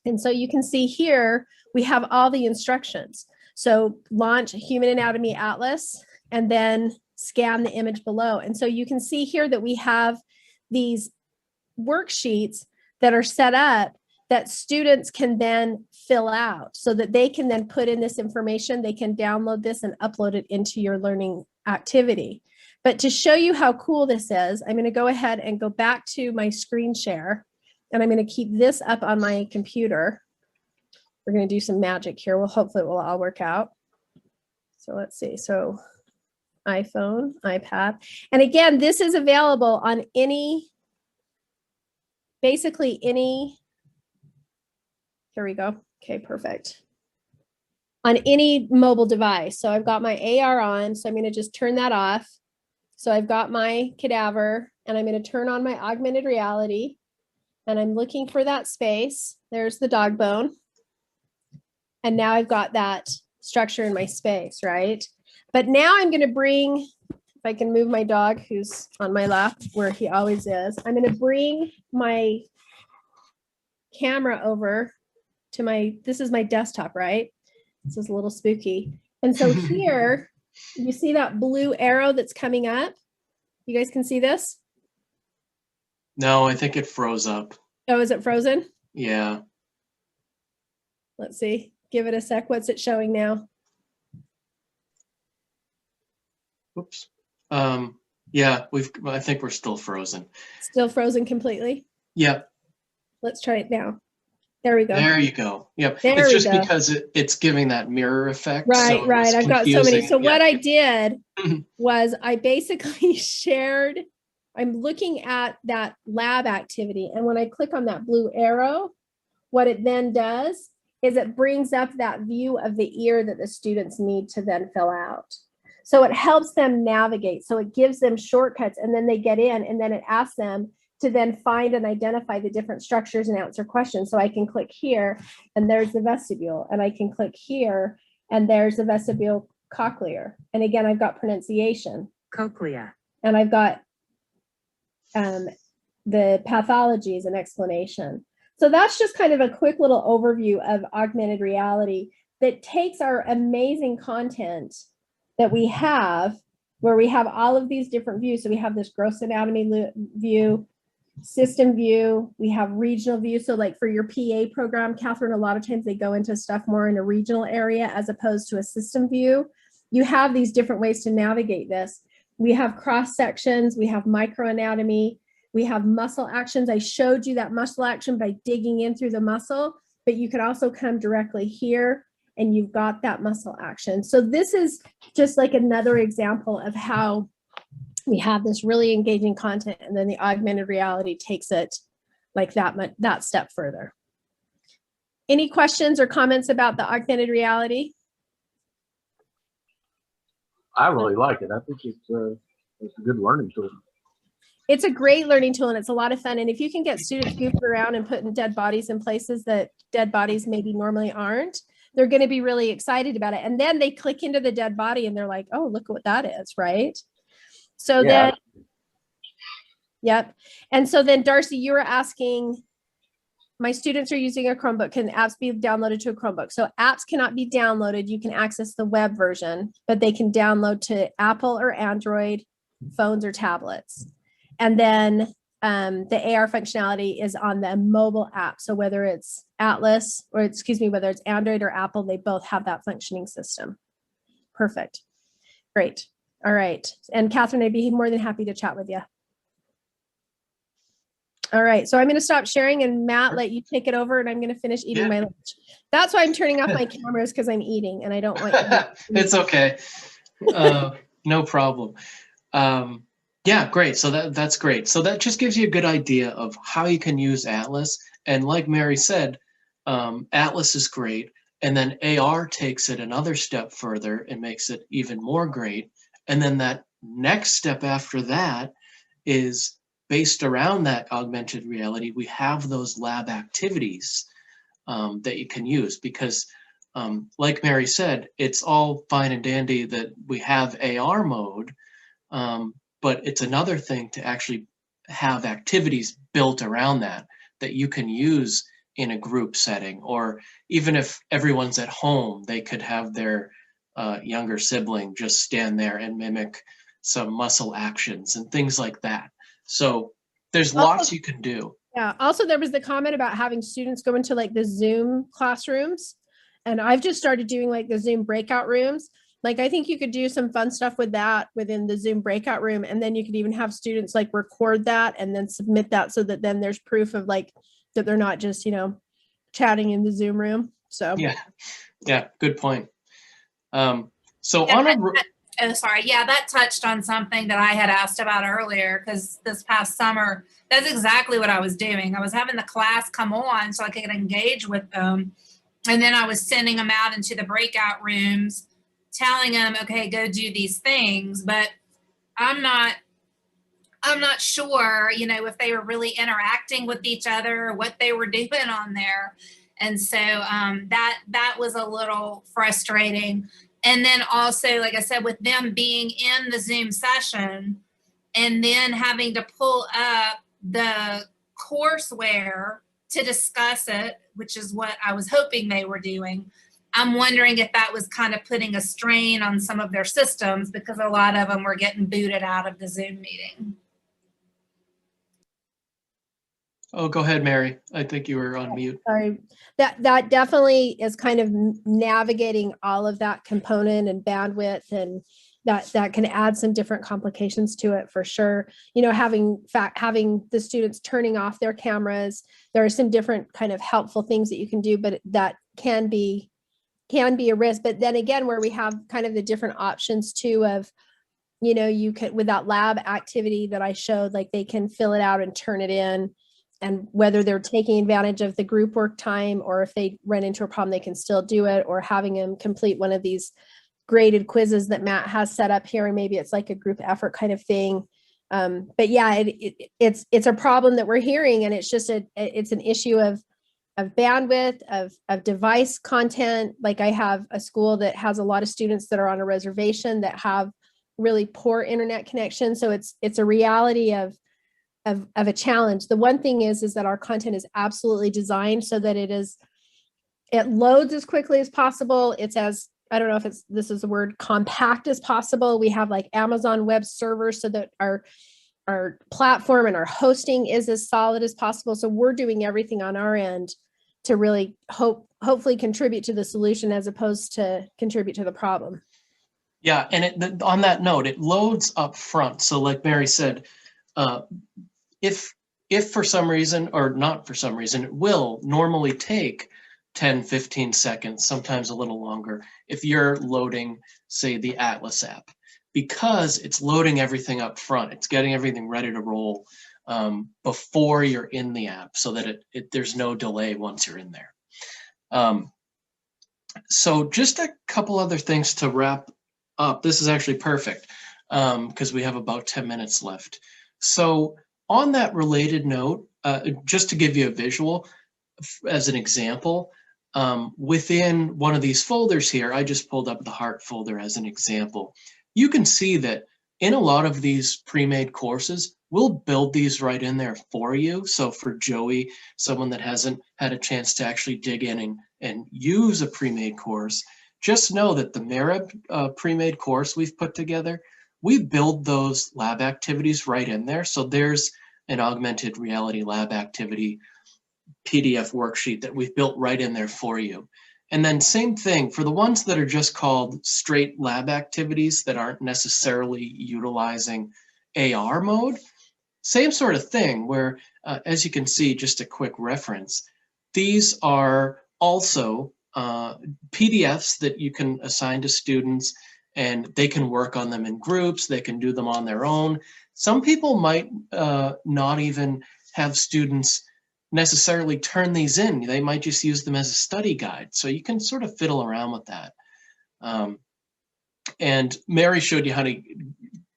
And so you can see here, we have all the instructions. So launch Human Anatomy Atlas and then scan the image below. And so you can see here that we have these worksheets that are set up that students can then fill out so that they can then put in this information. They can download this and upload it into your learning activity. But to show you how cool this is, I'm going to go ahead and go back to my screen share, and I'm going to keep this up on my computer. We're going to do some magic here. Well, hopefully it will all work out. So let's see. So iPhone, iPad. And again, this is available on basically any, here we go. Okay, perfect. On any mobile device. So I've got my AR on, so I'm going to just turn that off. So I've got my cadaver, and I'm going to turn on my augmented reality, and I'm looking for that space. There's the dog bone. And now I've got that structure in my space, right? But now I'm going to bring, if I can move my dog who's on my lap where he always is, I'm going to bring my camera over to this is my desktop, right? This is a little spooky. And so here, you see that blue arrow that's coming up? You guys can see this? No, I think it froze up. Oh, is it frozen? Yeah. Let's see. Give it a sec. What's it showing now? Oops. Yeah, I think we're still frozen. Still frozen completely? Yep. Let's try it now. There we go. There you go. Yep. There it's we just go. because it's giving that mirror effect. Right, so right. I've got so many. So Yeah. what I did was I basically shared, I'm looking at that lab activity. And when I click on that blue arrow, what it then does is it brings up that view of the ear that the students need to then fill out. So it helps them navigate. So it gives them shortcuts, and then they get in, and then it asks them to then find and identify the different structures and answer questions. So I can click here and there's the vestibule, and I can click here and there's the vestibule cochlear. And again, I've got pronunciation. Cochlea. And I've got the pathologies and explanation. So that's just kind of a quick little overview of augmented reality that takes our amazing content that we have, where we have all of these different views. So we have this gross anatomy view, system view, we have regional view. So like for your PA program, Catherine, a lot of times they go into stuff more in a regional area as opposed to a system view. You have these different ways to navigate this. We have cross sections, we have microanatomy, we have muscle actions. I showed you that muscle action by digging in through the muscle, but you could also come directly here and you've got that muscle action. So this is just like another example of how we have this really engaging content, and then the augmented reality takes it like that step further. Any questions or comments about the augmented reality? I really like it. I think it's a good learning tool. It's a great learning tool, and it's a lot of fun. And if you can get students goofing around and putting dead bodies in places that dead bodies maybe normally aren't, they're going to be really excited about it. And then they click into the dead body and they're like, oh, look what that is, right? So then, yep. And so then, Darcy, you were asking, my students are using a Chromebook. Can apps be downloaded to a Chromebook? So apps cannot be downloaded. You can access the web version, but they can download to Apple or Android phones or tablets. And then the AR functionality is on the mobile app. So whether it's Atlas, or excuse me, whether it's Android or Apple, they both have that functioning system. Perfect. Great. All right. And Catherine, I'd be more than happy to chat with you. All right. So I'm going to stop sharing, and Matt, let you take it over, and I'm going to finish eating my lunch. That's why I'm turning off my cameras, because I'm eating and I don't want you. It's okay. No problem. Yeah, great. So that's great. So that just gives you a good idea of how you can use Atlas. And like Mary said, Atlas is great. And then AR takes it another step further and makes it even more great. And then that next step after that is based around that augmented reality. We have those lab activities that you can use, because like Mary said, it's all fine and dandy that we have AR mode, but it's another thing to actually have activities built around that you can use in a group setting, or even if everyone's at home, they could have their younger sibling just stand there and mimic some muscle actions and things like that. So there's lots you can do. Yeah. Also, there was the comment about having students go into like the Zoom classrooms. And I've just started doing like the Zoom breakout rooms. Like, I think you could do some fun stuff with that within the Zoom breakout room. And then you could even have students like record that and then submit that, so that then there's proof of like that they're not just, you know, chatting in the Zoom room. So yeah, good point. So Yeah, on a oh, sorry. Yeah, that touched on something that I had asked about earlier, because this past summer, that's exactly what I was doing. I was having the class come on so I could engage with them. And then I was sending them out into the breakout rooms, telling them, okay, go do these things. But I'm not sure, you know, if they were really interacting with each other or what they were doing on there. And so that was a little frustrating. And then also, like I said, with them being in the Zoom session and then having to pull up the courseware to discuss it, which is what I was hoping they were doing, I'm wondering if that was kind of putting a strain on some of their systems, because a lot of them were getting booted out of the Zoom meeting. Oh, go ahead, Mary. I think you were on mute. Sorry. That definitely is kind of navigating all of that component and bandwidth, and that can add some different complications to it for sure. You know, having the students turning off their cameras, there are some different kind of helpful things that you can do, but that can be a risk. But then again, where we have kind of the different options too of, you know, you can, with that lab activity that I showed, like they can fill it out and turn it in. And whether they're taking advantage of the group work time, or if they run into a problem, they can still do it, or having them complete one of these graded quizzes that Matt has set up here, and maybe it's like a group effort kind of thing. But yeah, it's a problem that we're hearing, and it's just it's an issue of bandwidth, of device content. Like I have a school that has a lot of students that are on a reservation that have really poor internet connection. So it's a reality of a challenge. The one thing is that our content is absolutely designed so that it loads as quickly as possible. It's as, I don't know if this is the word, compact as possible. We have like Amazon web servers so that our platform and our hosting is as solid as possible. So we're doing everything on our end to really hopefully contribute to the solution as opposed to contribute to the problem. Yeah, and on that note, it loads up front. So like Mary said, if for some reason or not for some reason, it will normally take 10, 15 seconds, sometimes a little longer, if you're loading, say, the Atlas app, because it's loading everything up front. It's getting everything ready to roll before you're in the app, so that there's no delay once you're in there. So just a couple other things to wrap up. This is actually perfect because we have about 10 minutes left. So on that related note, just to give you a visual as an example, within one of these folders here, I just pulled up the Heart folder as an example. You can see that in a lot of these pre-made courses, we'll build these right in there for you. So for Joey, someone that hasn't had a chance to actually dig in and use a pre-made course, just know that the Merib pre-made course we've put together, we build those lab activities right in there. So there's an augmented reality lab activity PDF worksheet that we've built right in there for you. And then same thing for the ones that are just called straight lab activities that aren't necessarily utilizing AR mode. Same sort of thing where, as you can see, just a quick reference, these are also PDFs that you can assign to students, and they can work on them in groups. They can do them on their own. Some people might not even have students necessarily turn these in. They might just use them as a study guide. So you can sort of fiddle around with that. And Mary showed you how to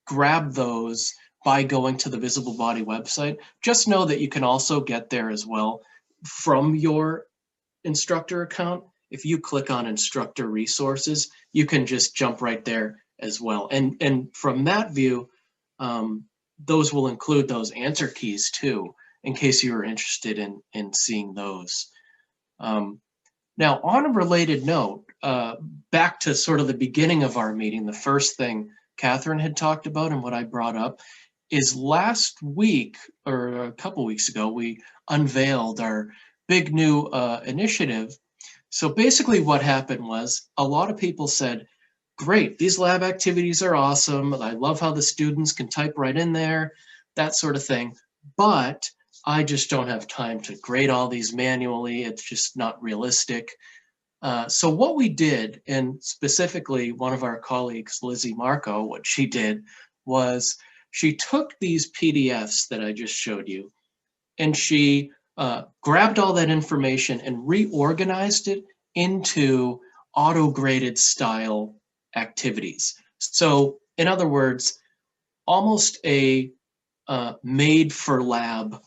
grab those by going to the Visible Body website. Just know that you can also get there as well from your instructor account. If you click on instructor resources, you can just jump right there as well. And from that view, those will include those answer keys too, in case you are interested in seeing those. Now, on a related note, back to sort of the beginning of our meeting, the first thing Catherine had talked about and what I brought up is last week, or a couple weeks ago, we unveiled our big new initiative. So basically what happened was a lot of people said, great, these lab activities are awesome. I love how the students can type right in there, that sort of thing. But I just don't have time to grade all these manually. It's just not realistic. So what we did, and specifically one of our colleagues, Lizzie Marco, what she did was she took these PDFs that I just showed you, and she grabbed all that information and reorganized it into auto-graded style activities. So in other words, almost a made for lab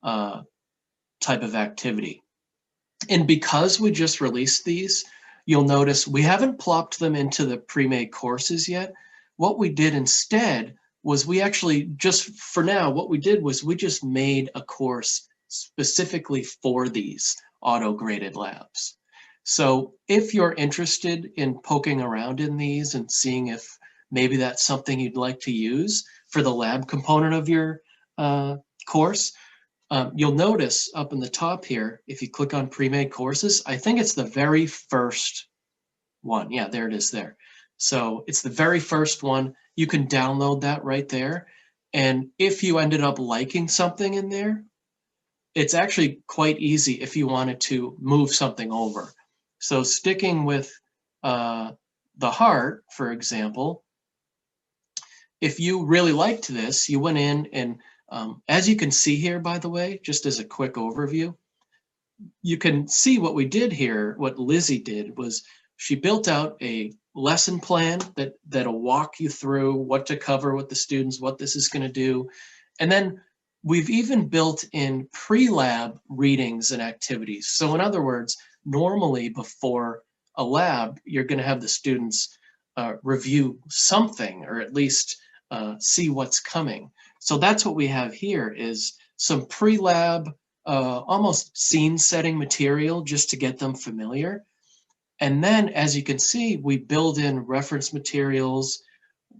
type of activity. And because we just released these, you'll notice we haven't plopped them into the pre-made courses yet. What we did instead was we actually, just for now, what we did was we just made a course specifically for these auto-graded labs. So if you're interested in poking around in these and seeing if maybe that's something you'd like to use for the lab component of your course, you'll notice up in the top here, if you click on pre-made courses, I think it's the very first one. Yeah, there it is there. So it's the very first one. You can download that right there. And if you ended up liking something in there, it's actually quite easy if you wanted to move something over. So sticking with the heart, for example, if you really liked this, you went in and as you can see here, by the way, just as a quick overview, you can see what we did here, what Lizzie did was she built out a lesson plan that'll walk you through what to cover with the students, what this is going to do. And then we've even built in pre-lab readings and activities. So in other words, normally before a lab, you're going to have the students review something, or at least see what's coming. So that's what we have here, is some pre-lab, almost scene setting material just to get them familiar. And then, as you can see, we build in reference materials,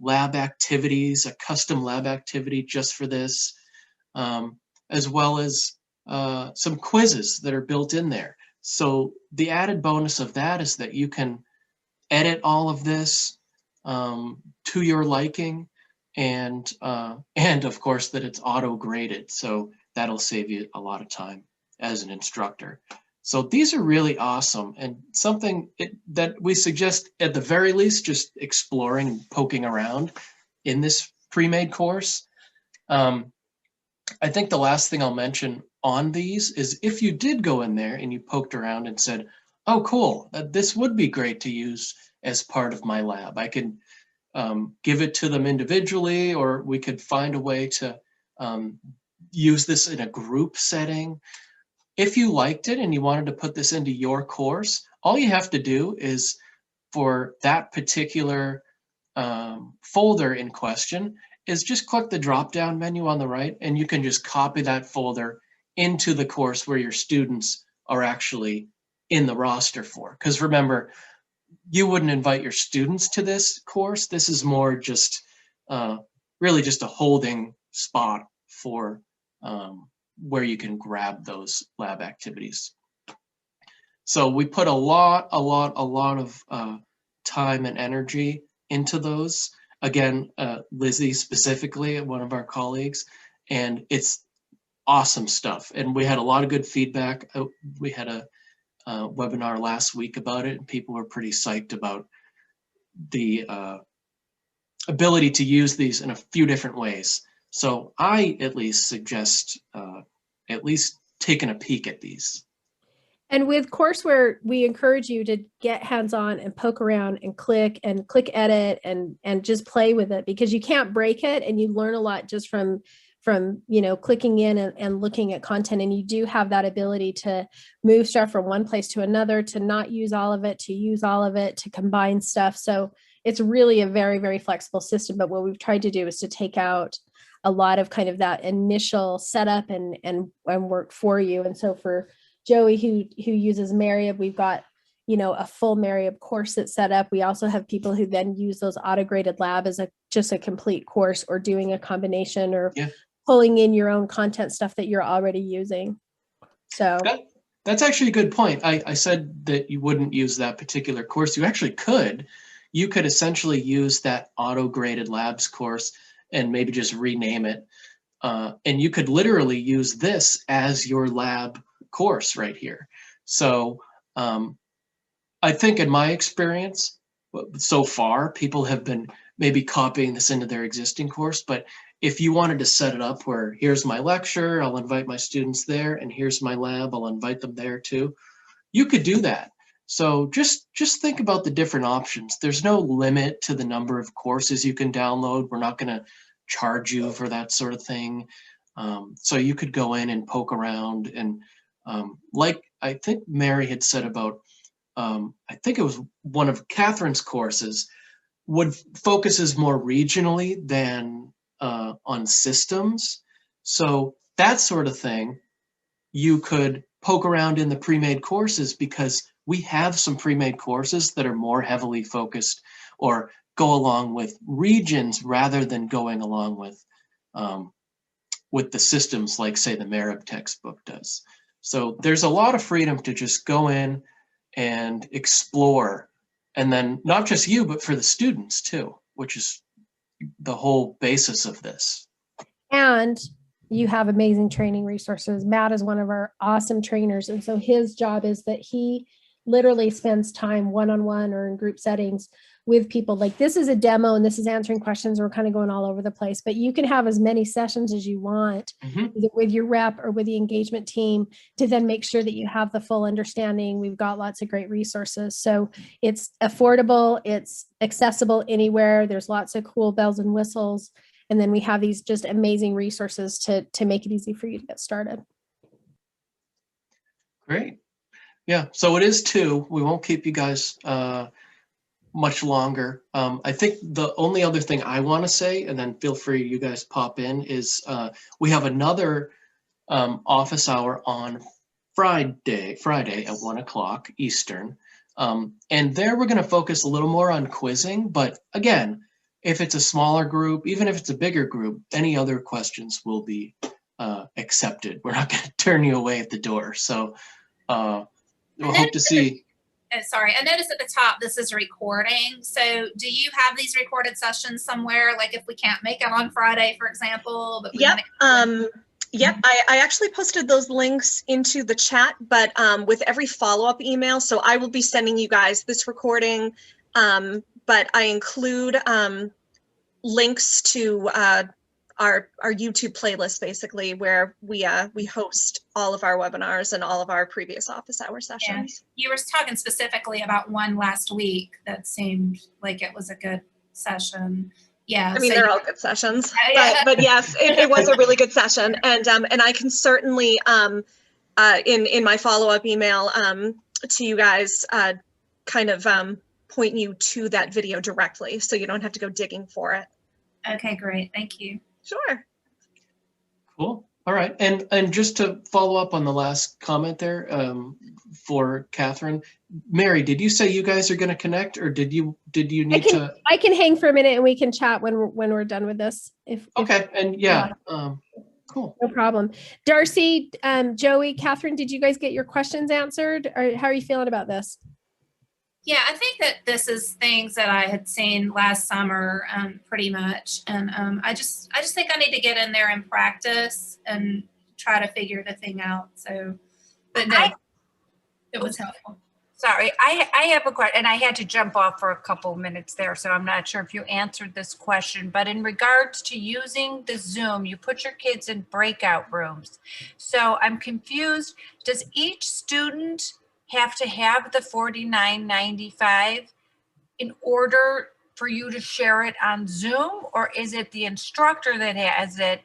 lab activities, a custom lab activity just for this, as well as some quizzes that are built in there. So the added bonus of that is that you can edit all of this to your liking, and of course that it's auto graded. So that'll save you a lot of time as an instructor. So these are really awesome, and something that we suggest at the very least just exploring and poking around in this pre-made course. I think the last thing I'll mention on these is if you did go in there and you poked around and said, oh, cool, this would be great to use as part of my lab. I could give it to them individually, or we could find a way to use this in a group setting. If you liked it and you wanted to put this into your course, all you have to do is, for that particular folder in question, is just click the drop-down menu on the right, and you can just copy that folder into the course where your students are actually in the roster for. Because remember, you wouldn't invite your students to this course. This is more just really just a holding spot for where you can grab those lab activities. So we put a lot of time and energy into those. Again, Lizzie specifically, one of our colleagues, and it's awesome stuff. And we had a lot of good feedback. We had a webinar last week about it, and people were pretty psyched about the ability to use these in a few different ways. So I at least suggest at least taking a peek at these. And with Courseware, we encourage you to get hands-on and poke around and click edit and just play with it, because you can't break it, and you learn a lot just from clicking in and looking at content. And you do have that ability to move stuff from one place to another, to not use all of it, to use all of it, to combine stuff. So it's really a very, very flexible system. But what we've tried to do is to take out a lot of kind of that initial setup and work for you. And so for Joey, who uses Mariab, we've got, a full Mariab course that's set up. We also have people who then use those auto-graded lab as just a complete course, or doing a combination, or pulling in your own content stuff that you're already using. So that's actually a good point. I said that you wouldn't use that particular course. You actually could. You could essentially use that auto-graded labs course and maybe just rename it. And you could literally use this as your lab course right here. So I think in my experience so far, people have been maybe copying this into their existing course. But if you wanted to set it up where here's my lecture, I'll invite my students there, and here's my lab, I'll invite them there too, you could do that. So just think about the different options. There's no limit to the number of courses you can download. We're not going to charge you for that sort of thing. So you could go in and poke around, and like I think Mary had said about, I think it was one of Catherine's courses, focuses more regionally than on systems. So that sort of thing, you could poke around in the pre-made courses, because we have some pre-made courses that are more heavily focused or go along with regions rather than going along with the systems, like say the Mariab textbook does. So there's a lot of freedom to just go in and explore, and then not just you, but for the students too, which is the whole basis of this. And you have amazing training resources. Matt is one of our awesome trainers. And so his job is that he literally spends time one-on-one or in group settings with people. Like this is a demo and this is answering questions. We're kind of going all over the place, but you can have as many sessions as you want either with your rep or with the engagement team to then make sure that you have the full understanding. We've got lots of great resources. So it's affordable, it's accessible anywhere. There's lots of cool bells and whistles. And then we have these just amazing resources to make it easy for you to get started. Great. Yeah, so it is 2. We won't keep you guys much longer. I think the only other thing I want to say, and then feel free, you guys pop in, is we have another office hour on Friday at 1 o'clock Eastern. And there we're going to focus a little more on quizzing. But again, if it's a smaller group, even if it's a bigger group, any other questions will be accepted. We're not going to turn you away at the door. So we'll hope to see. Sorry, I noticed at the top, this is recording. So do you have these recorded sessions somewhere? Like if we can't make it on Friday, for example? But Yep. Yep. I actually posted those links into the chat, but with every follow-up email. So I will be sending you guys this recording, but I include links to our YouTube playlist, basically, where we host all of our webinars and all of our previous office hour sessions. Yeah. You were talking specifically about one last week that seemed like it was a good session. Yeah, I mean, so they're all good sessions, yeah. but yes, it was a really good session, and I can certainly in my follow-up email to you guys kind of point you to that video directly, so you don't have to go digging for it. Okay, great, thank you. Sure. Cool. All right. And just to follow up on the last comment there for Catherine, Mary, did you say you guys are going to connect, or did you need to? I can hang for a minute and we can chat when we're done with this. Okay. And yeah, cool. No problem. Darcy, Joey, Catherine, did you guys get your questions answered, or how are you feeling about this? Yeah, I think that this is things that I had seen last summer, pretty much, and I just think I need to get in there and practice and try to figure the thing out. So, but no, it was helpful. Sorry, I have a question, and I had to jump off for a couple of minutes there, so I'm not sure if you answered this question, but in regards to using the Zoom, you put your kids in breakout rooms. So I'm confused, does each student have to have the $49.95 in order for you to share it on Zoom, or is it the instructor that has it?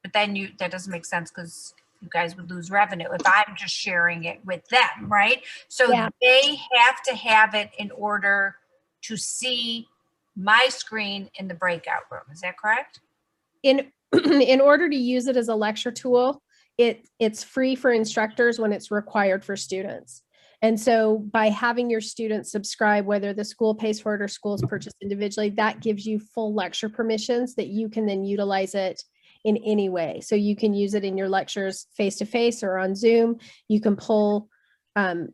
But then that doesn't make sense because you guys would lose revenue if I'm just sharing it with them, right? So yeah. They have to have it in order to see my screen in the breakout room. Is that correct? In order to use it as a lecture tool, it's free for instructors when it's required for students. And so by having your students subscribe, whether the school pays for it or schools purchase individually, that gives you full lecture permissions that you can then utilize it in any way. So you can use it in your lectures face-to-face or on Zoom. You can pull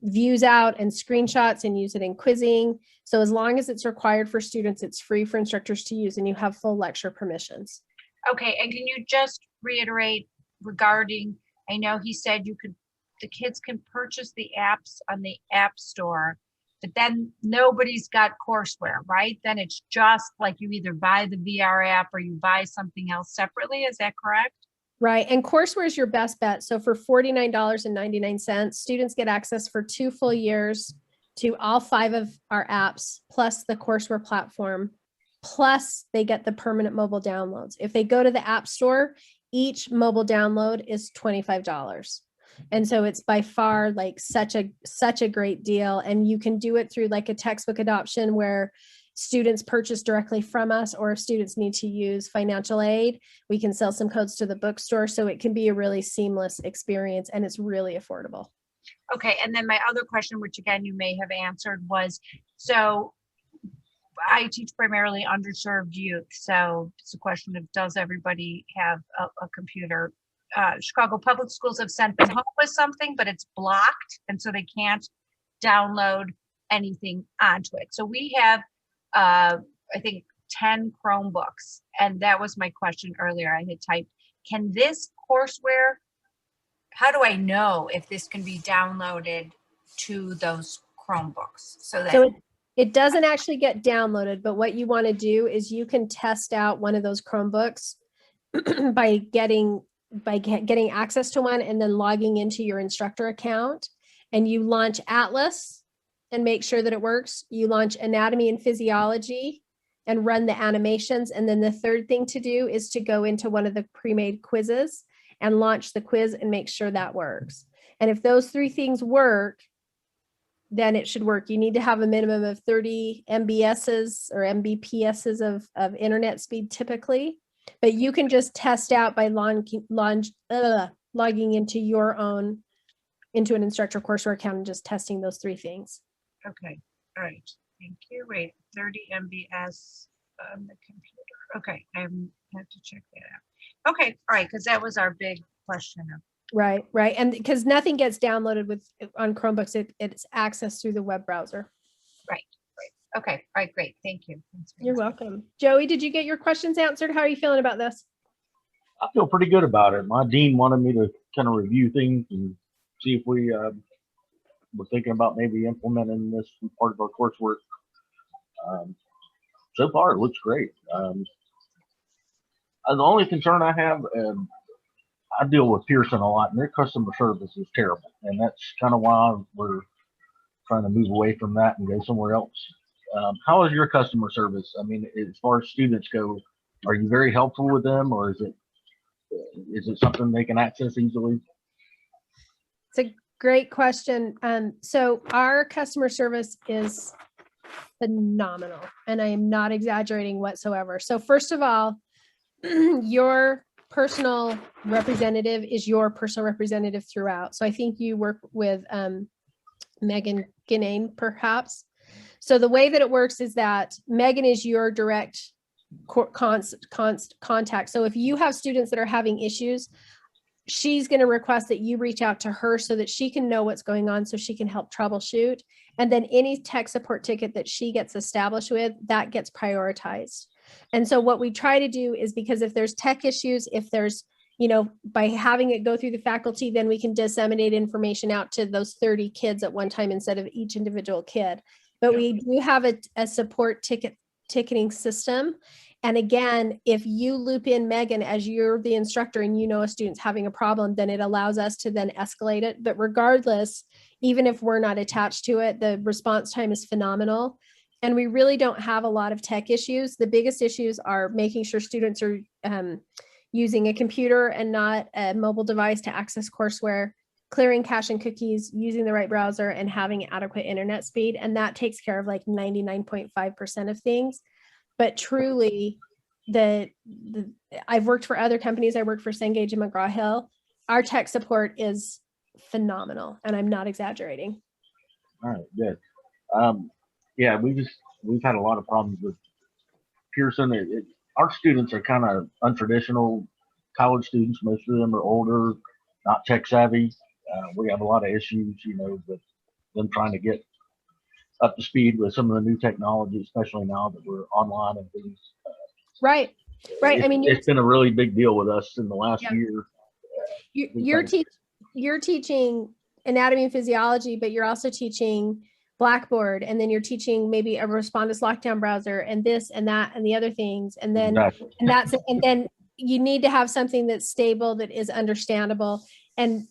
views out and screenshots and use it in quizzing. So as long as it's required for students, it's free for instructors to use and you have full lecture permissions. Okay, and can you just reiterate regarding, I know he said the kids can purchase the apps on the App Store, but then nobody's got Courseware, right? Then it's just like you either buy the VR app or you buy something else separately. Is that correct? Right. And Courseware is your best bet. So for $49.99, students get access for 2 full years to all 5 of our apps, plus the Courseware platform, plus they get the permanent mobile downloads. If they go to the App Store, each mobile download is $25. And so it's by far like such a great deal. And you can do it through like a textbook adoption where students purchase directly from us, or if students need to use financial aid, we can sell some codes to the bookstore. So it can be a really seamless experience and it's really affordable. Okay. And then my other question, which again, you may have answered, was, so I teach primarily underserved youth. So it's a question of, does everybody have a computer? Chicago Public Schools have sent them home with something, but it's blocked. And so they can't download anything onto it. So we have, I think, 10 Chromebooks. And that was my question earlier. I had typed, can this courseware, how do I know if this can be downloaded to those Chromebooks. So that So it doesn't actually get downloaded, but what you want to do is you can test out one of those Chromebooks by getting access to one and then logging into your instructor account, and you launch Atlas and make sure that it works. You launch Anatomy and Physiology and run the animations. And then the third thing to do is to go into one of the pre-made quizzes and launch the quiz and make sure that works. And if those three things work, then it should work. You need to have a minimum of 30 MBSs or Mbps's of internet speed typically, but you can just test out by logging into an instructor courseware account and just testing those three things. Okay, all right, thank you. Wait, 30 MBS on the computer. Okay, I have to check that out. Okay, all right, because that was our big question. Right, and because nothing gets downloaded on Chromebooks, it's accessed through the web browser. Right. Okay, all right, great, thank you. You're welcome. Joey, did you get your questions answered? How are you feeling about this? I feel pretty good about it. My dean wanted me to kind of review things and see if we were thinking about maybe implementing this as part of our coursework. So far, it looks great. The only concern I have, I deal with Pearson a lot, and their customer service is terrible, and that's kind of why we're trying to move away from that and go somewhere else. How is your customer service? I mean, as far as students go, are you very helpful with them, or is it something they can access easily? It's a great question. So our customer service is phenomenal, and I am not exaggerating whatsoever. So first of all, your personal representative is your personal representative throughout. So I think you work with Megan Ginnane, perhaps. So the way that it works is that Megan is your direct contact. So if you have students that are having issues, she's going to request that you reach out to her so that she can know what's going on, so she can help troubleshoot. And then any tech support ticket that she gets established with, that gets prioritized. And so what we try to do is, because if there's tech issues, if there's, by having it go through the faculty, then we can disseminate information out to those 30 kids at one time instead of each individual kid. But we do have a support ticketing system. And again, if you loop in Megan as you're the instructor and a student's having a problem, then it allows us to then escalate it. But regardless, even if we're not attached to it, the response time is phenomenal. And we really don't have a lot of tech issues. The biggest issues are making sure students are using a computer and not a mobile device to access courseware, clearing cache and cookies, using the right browser, and having adequate internet speed. And that takes care of like 99.5% of things. But truly, I've worked for other companies. I worked for Cengage and McGraw-Hill. Our tech support is phenomenal, and I'm not exaggerating. All right, good. Yeah, we've had a lot of problems with Pearson. Our students are kind of untraditional college students. Most of them are older, not tech savvy. We have a lot of issues, with them trying to get up to speed with some of the new technology, especially now that we're online and things. Right. I mean, it's been a really big deal with us in the last year. You're teaching anatomy and physiology, but you're also teaching Blackboard, and then you're teaching maybe a Respondus lockdown browser and this and that and the other things, and then and then you need to have something that's stable, that is understandable, and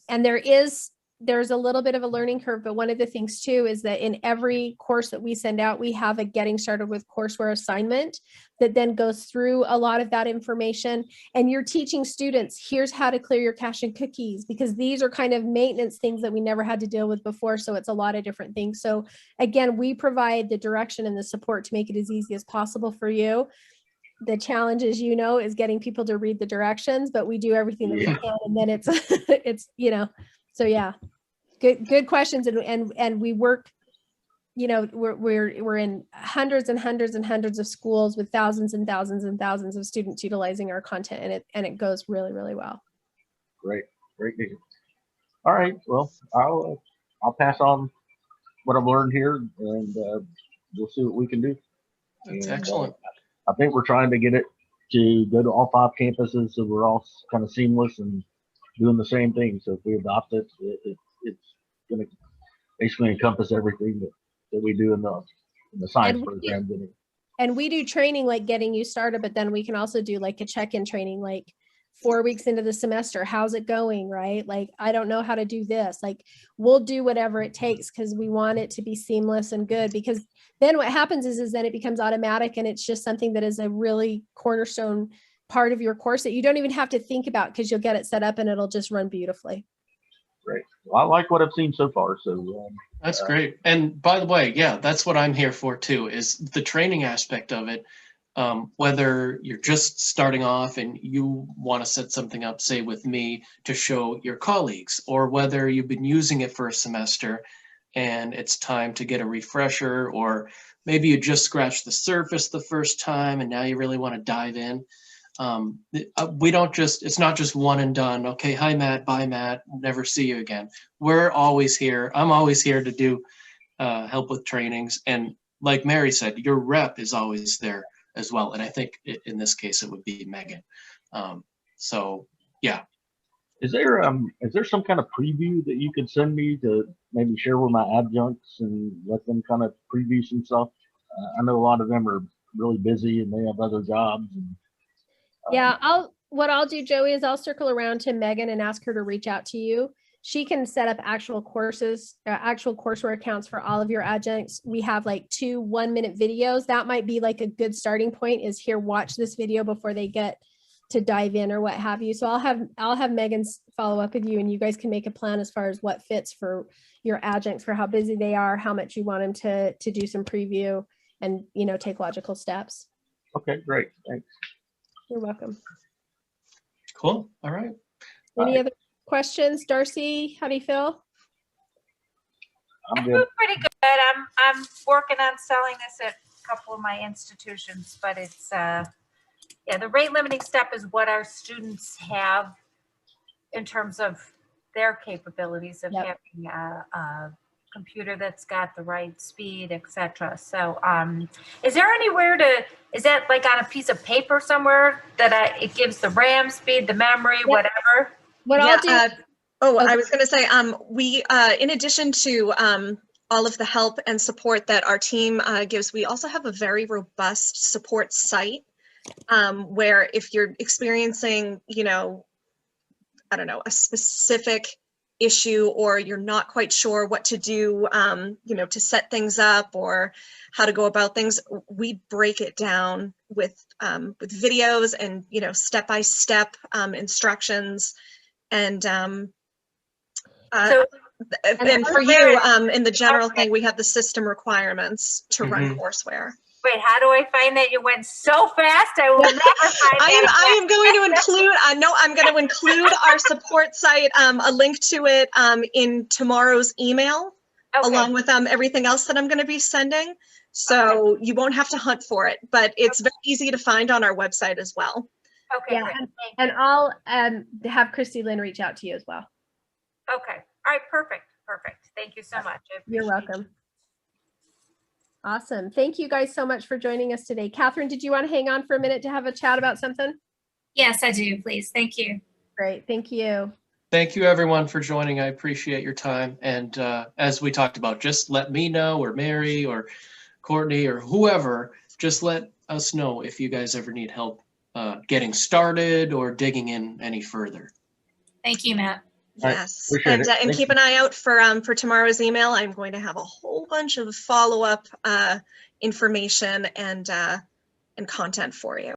there's a little bit of a learning curve. But one of the things too is that in every course that we send out, we have a getting started with courseware assignment that then goes through a lot of that information. And you're teaching students, here's how to clear your cache and cookies, because these are kind of maintenance things that we never had to deal with before. So it's a lot of different things. So again, we provide the direction and the support to make it as easy as possible for you. The challenge, as is getting people to read the directions, but we do everything that we can. And then it's so yeah, good questions. And we work, we're in hundreds and hundreds and hundreds of schools with thousands and thousands and thousands of students utilizing our content, and it goes really, really well. Great news. All right, well, I'll pass on what I've learned here, and we'll see what we can do. That's excellent. I think we're trying to get it to go to all 5 campuses, so we're all kind of seamless and doing the same thing. So if we adopt it, it's going to basically encompass everything that that we do in the science And program. And we do training like getting you started, but then we can also do like a check-in training, like 4 weeks into the semester, how's it going, right? Like, I don't know how to do this. Like, we'll do whatever it takes because we want it to be seamless and good, because then what happens is then it becomes automatic and it's just something that is a really cornerstone part of your course that you don't even have to think about because you'll get it set up and it'll just run beautifully. Great. Well, I like what I've seen so far. So That's great. And by the way, yeah, that's what I'm here for too, is the training aspect of it. Whether you're just starting off and you want to set something up, say with me, to show your colleagues, or whether you've been using it for a semester and it's time to get a refresher, or maybe you just scratched the surface the first time and now you really want to dive in. We don't just, it's not just one and done. Okay, hi Matt, bye Matt, never see you again. We're always here. I'm always here to do help with trainings. And like Mary said, your rep is always there as well. And I think in this case, it would be Megan. So yeah. is there some kind of preview that you could send me to maybe share with my adjuncts and let them kind of preview some stuff? I know a lot of them are really busy and they have other jobs. And, Yeah, what I'll do, Joey, is I'll circle around to Megan and ask her to reach out to you. She can set up actual courses, actual courseware accounts for all of your adjuncts. We have like 2 1-minute videos. That might be like a good starting point, is here, watch this video before they get to dive in or what have you. So I'll have Megan follow up with you and you guys can make a plan as far as what fits for your adjuncts, for how busy they are, how much you want them to do some preview and, you know, take logical steps. Okay, great. Thanks. You're welcome. Cool. All right. Any other questions? Darcy, how do you feel? I'm I good. feel pretty good. I'm working on selling this at a couple of my institutions, but it's yeah, the rate limiting step is what our students have in terms of their capabilities of Yep. having a computer that's got the right speed, etc. So is there anywhere is that like on a piece of paper somewhere that it gives the RAM speed, the memory, Yep. whatever? What I'll do. I was going to say, we, in addition to all of the help and support that our team gives, we also have a very robust support site where if you're experiencing, you know, I don't know, a specific issue, or you're not quite sure what to do, you know, to set things up or how to go about things, we break it down with videos and, you know, step-by-step instructions. And and for you, in the general thing, we have the system requirements to run courseware. Wait, how do I find that? You went so fast. I will never find that. I am going to include, I'm going to include our support site, a link to it in tomorrow's email, along with everything else that I'm going to be sending. So you won't have to hunt for it, but it's very easy to find on our website as well. Okay, Yeah, and I'll have Christy Lynn reach out to you as well. Okay. All right. Perfect. Thank you so much. You're welcome. Awesome. Thank you guys so much for joining us today. Catherine, did you want to hang on for a minute to have a chat about something? Yes, I do, please. Thank you. Great. Thank you. Thank you everyone for joining. I appreciate your time. And as we talked about, just let me know, or Mary or Courtney or whoever, just let us know if you guys ever need help getting started or digging in any further. Thank you, Matt. Yes, and keep an eye out for tomorrow's email. I'm going to have a whole bunch of follow-up information and content for you.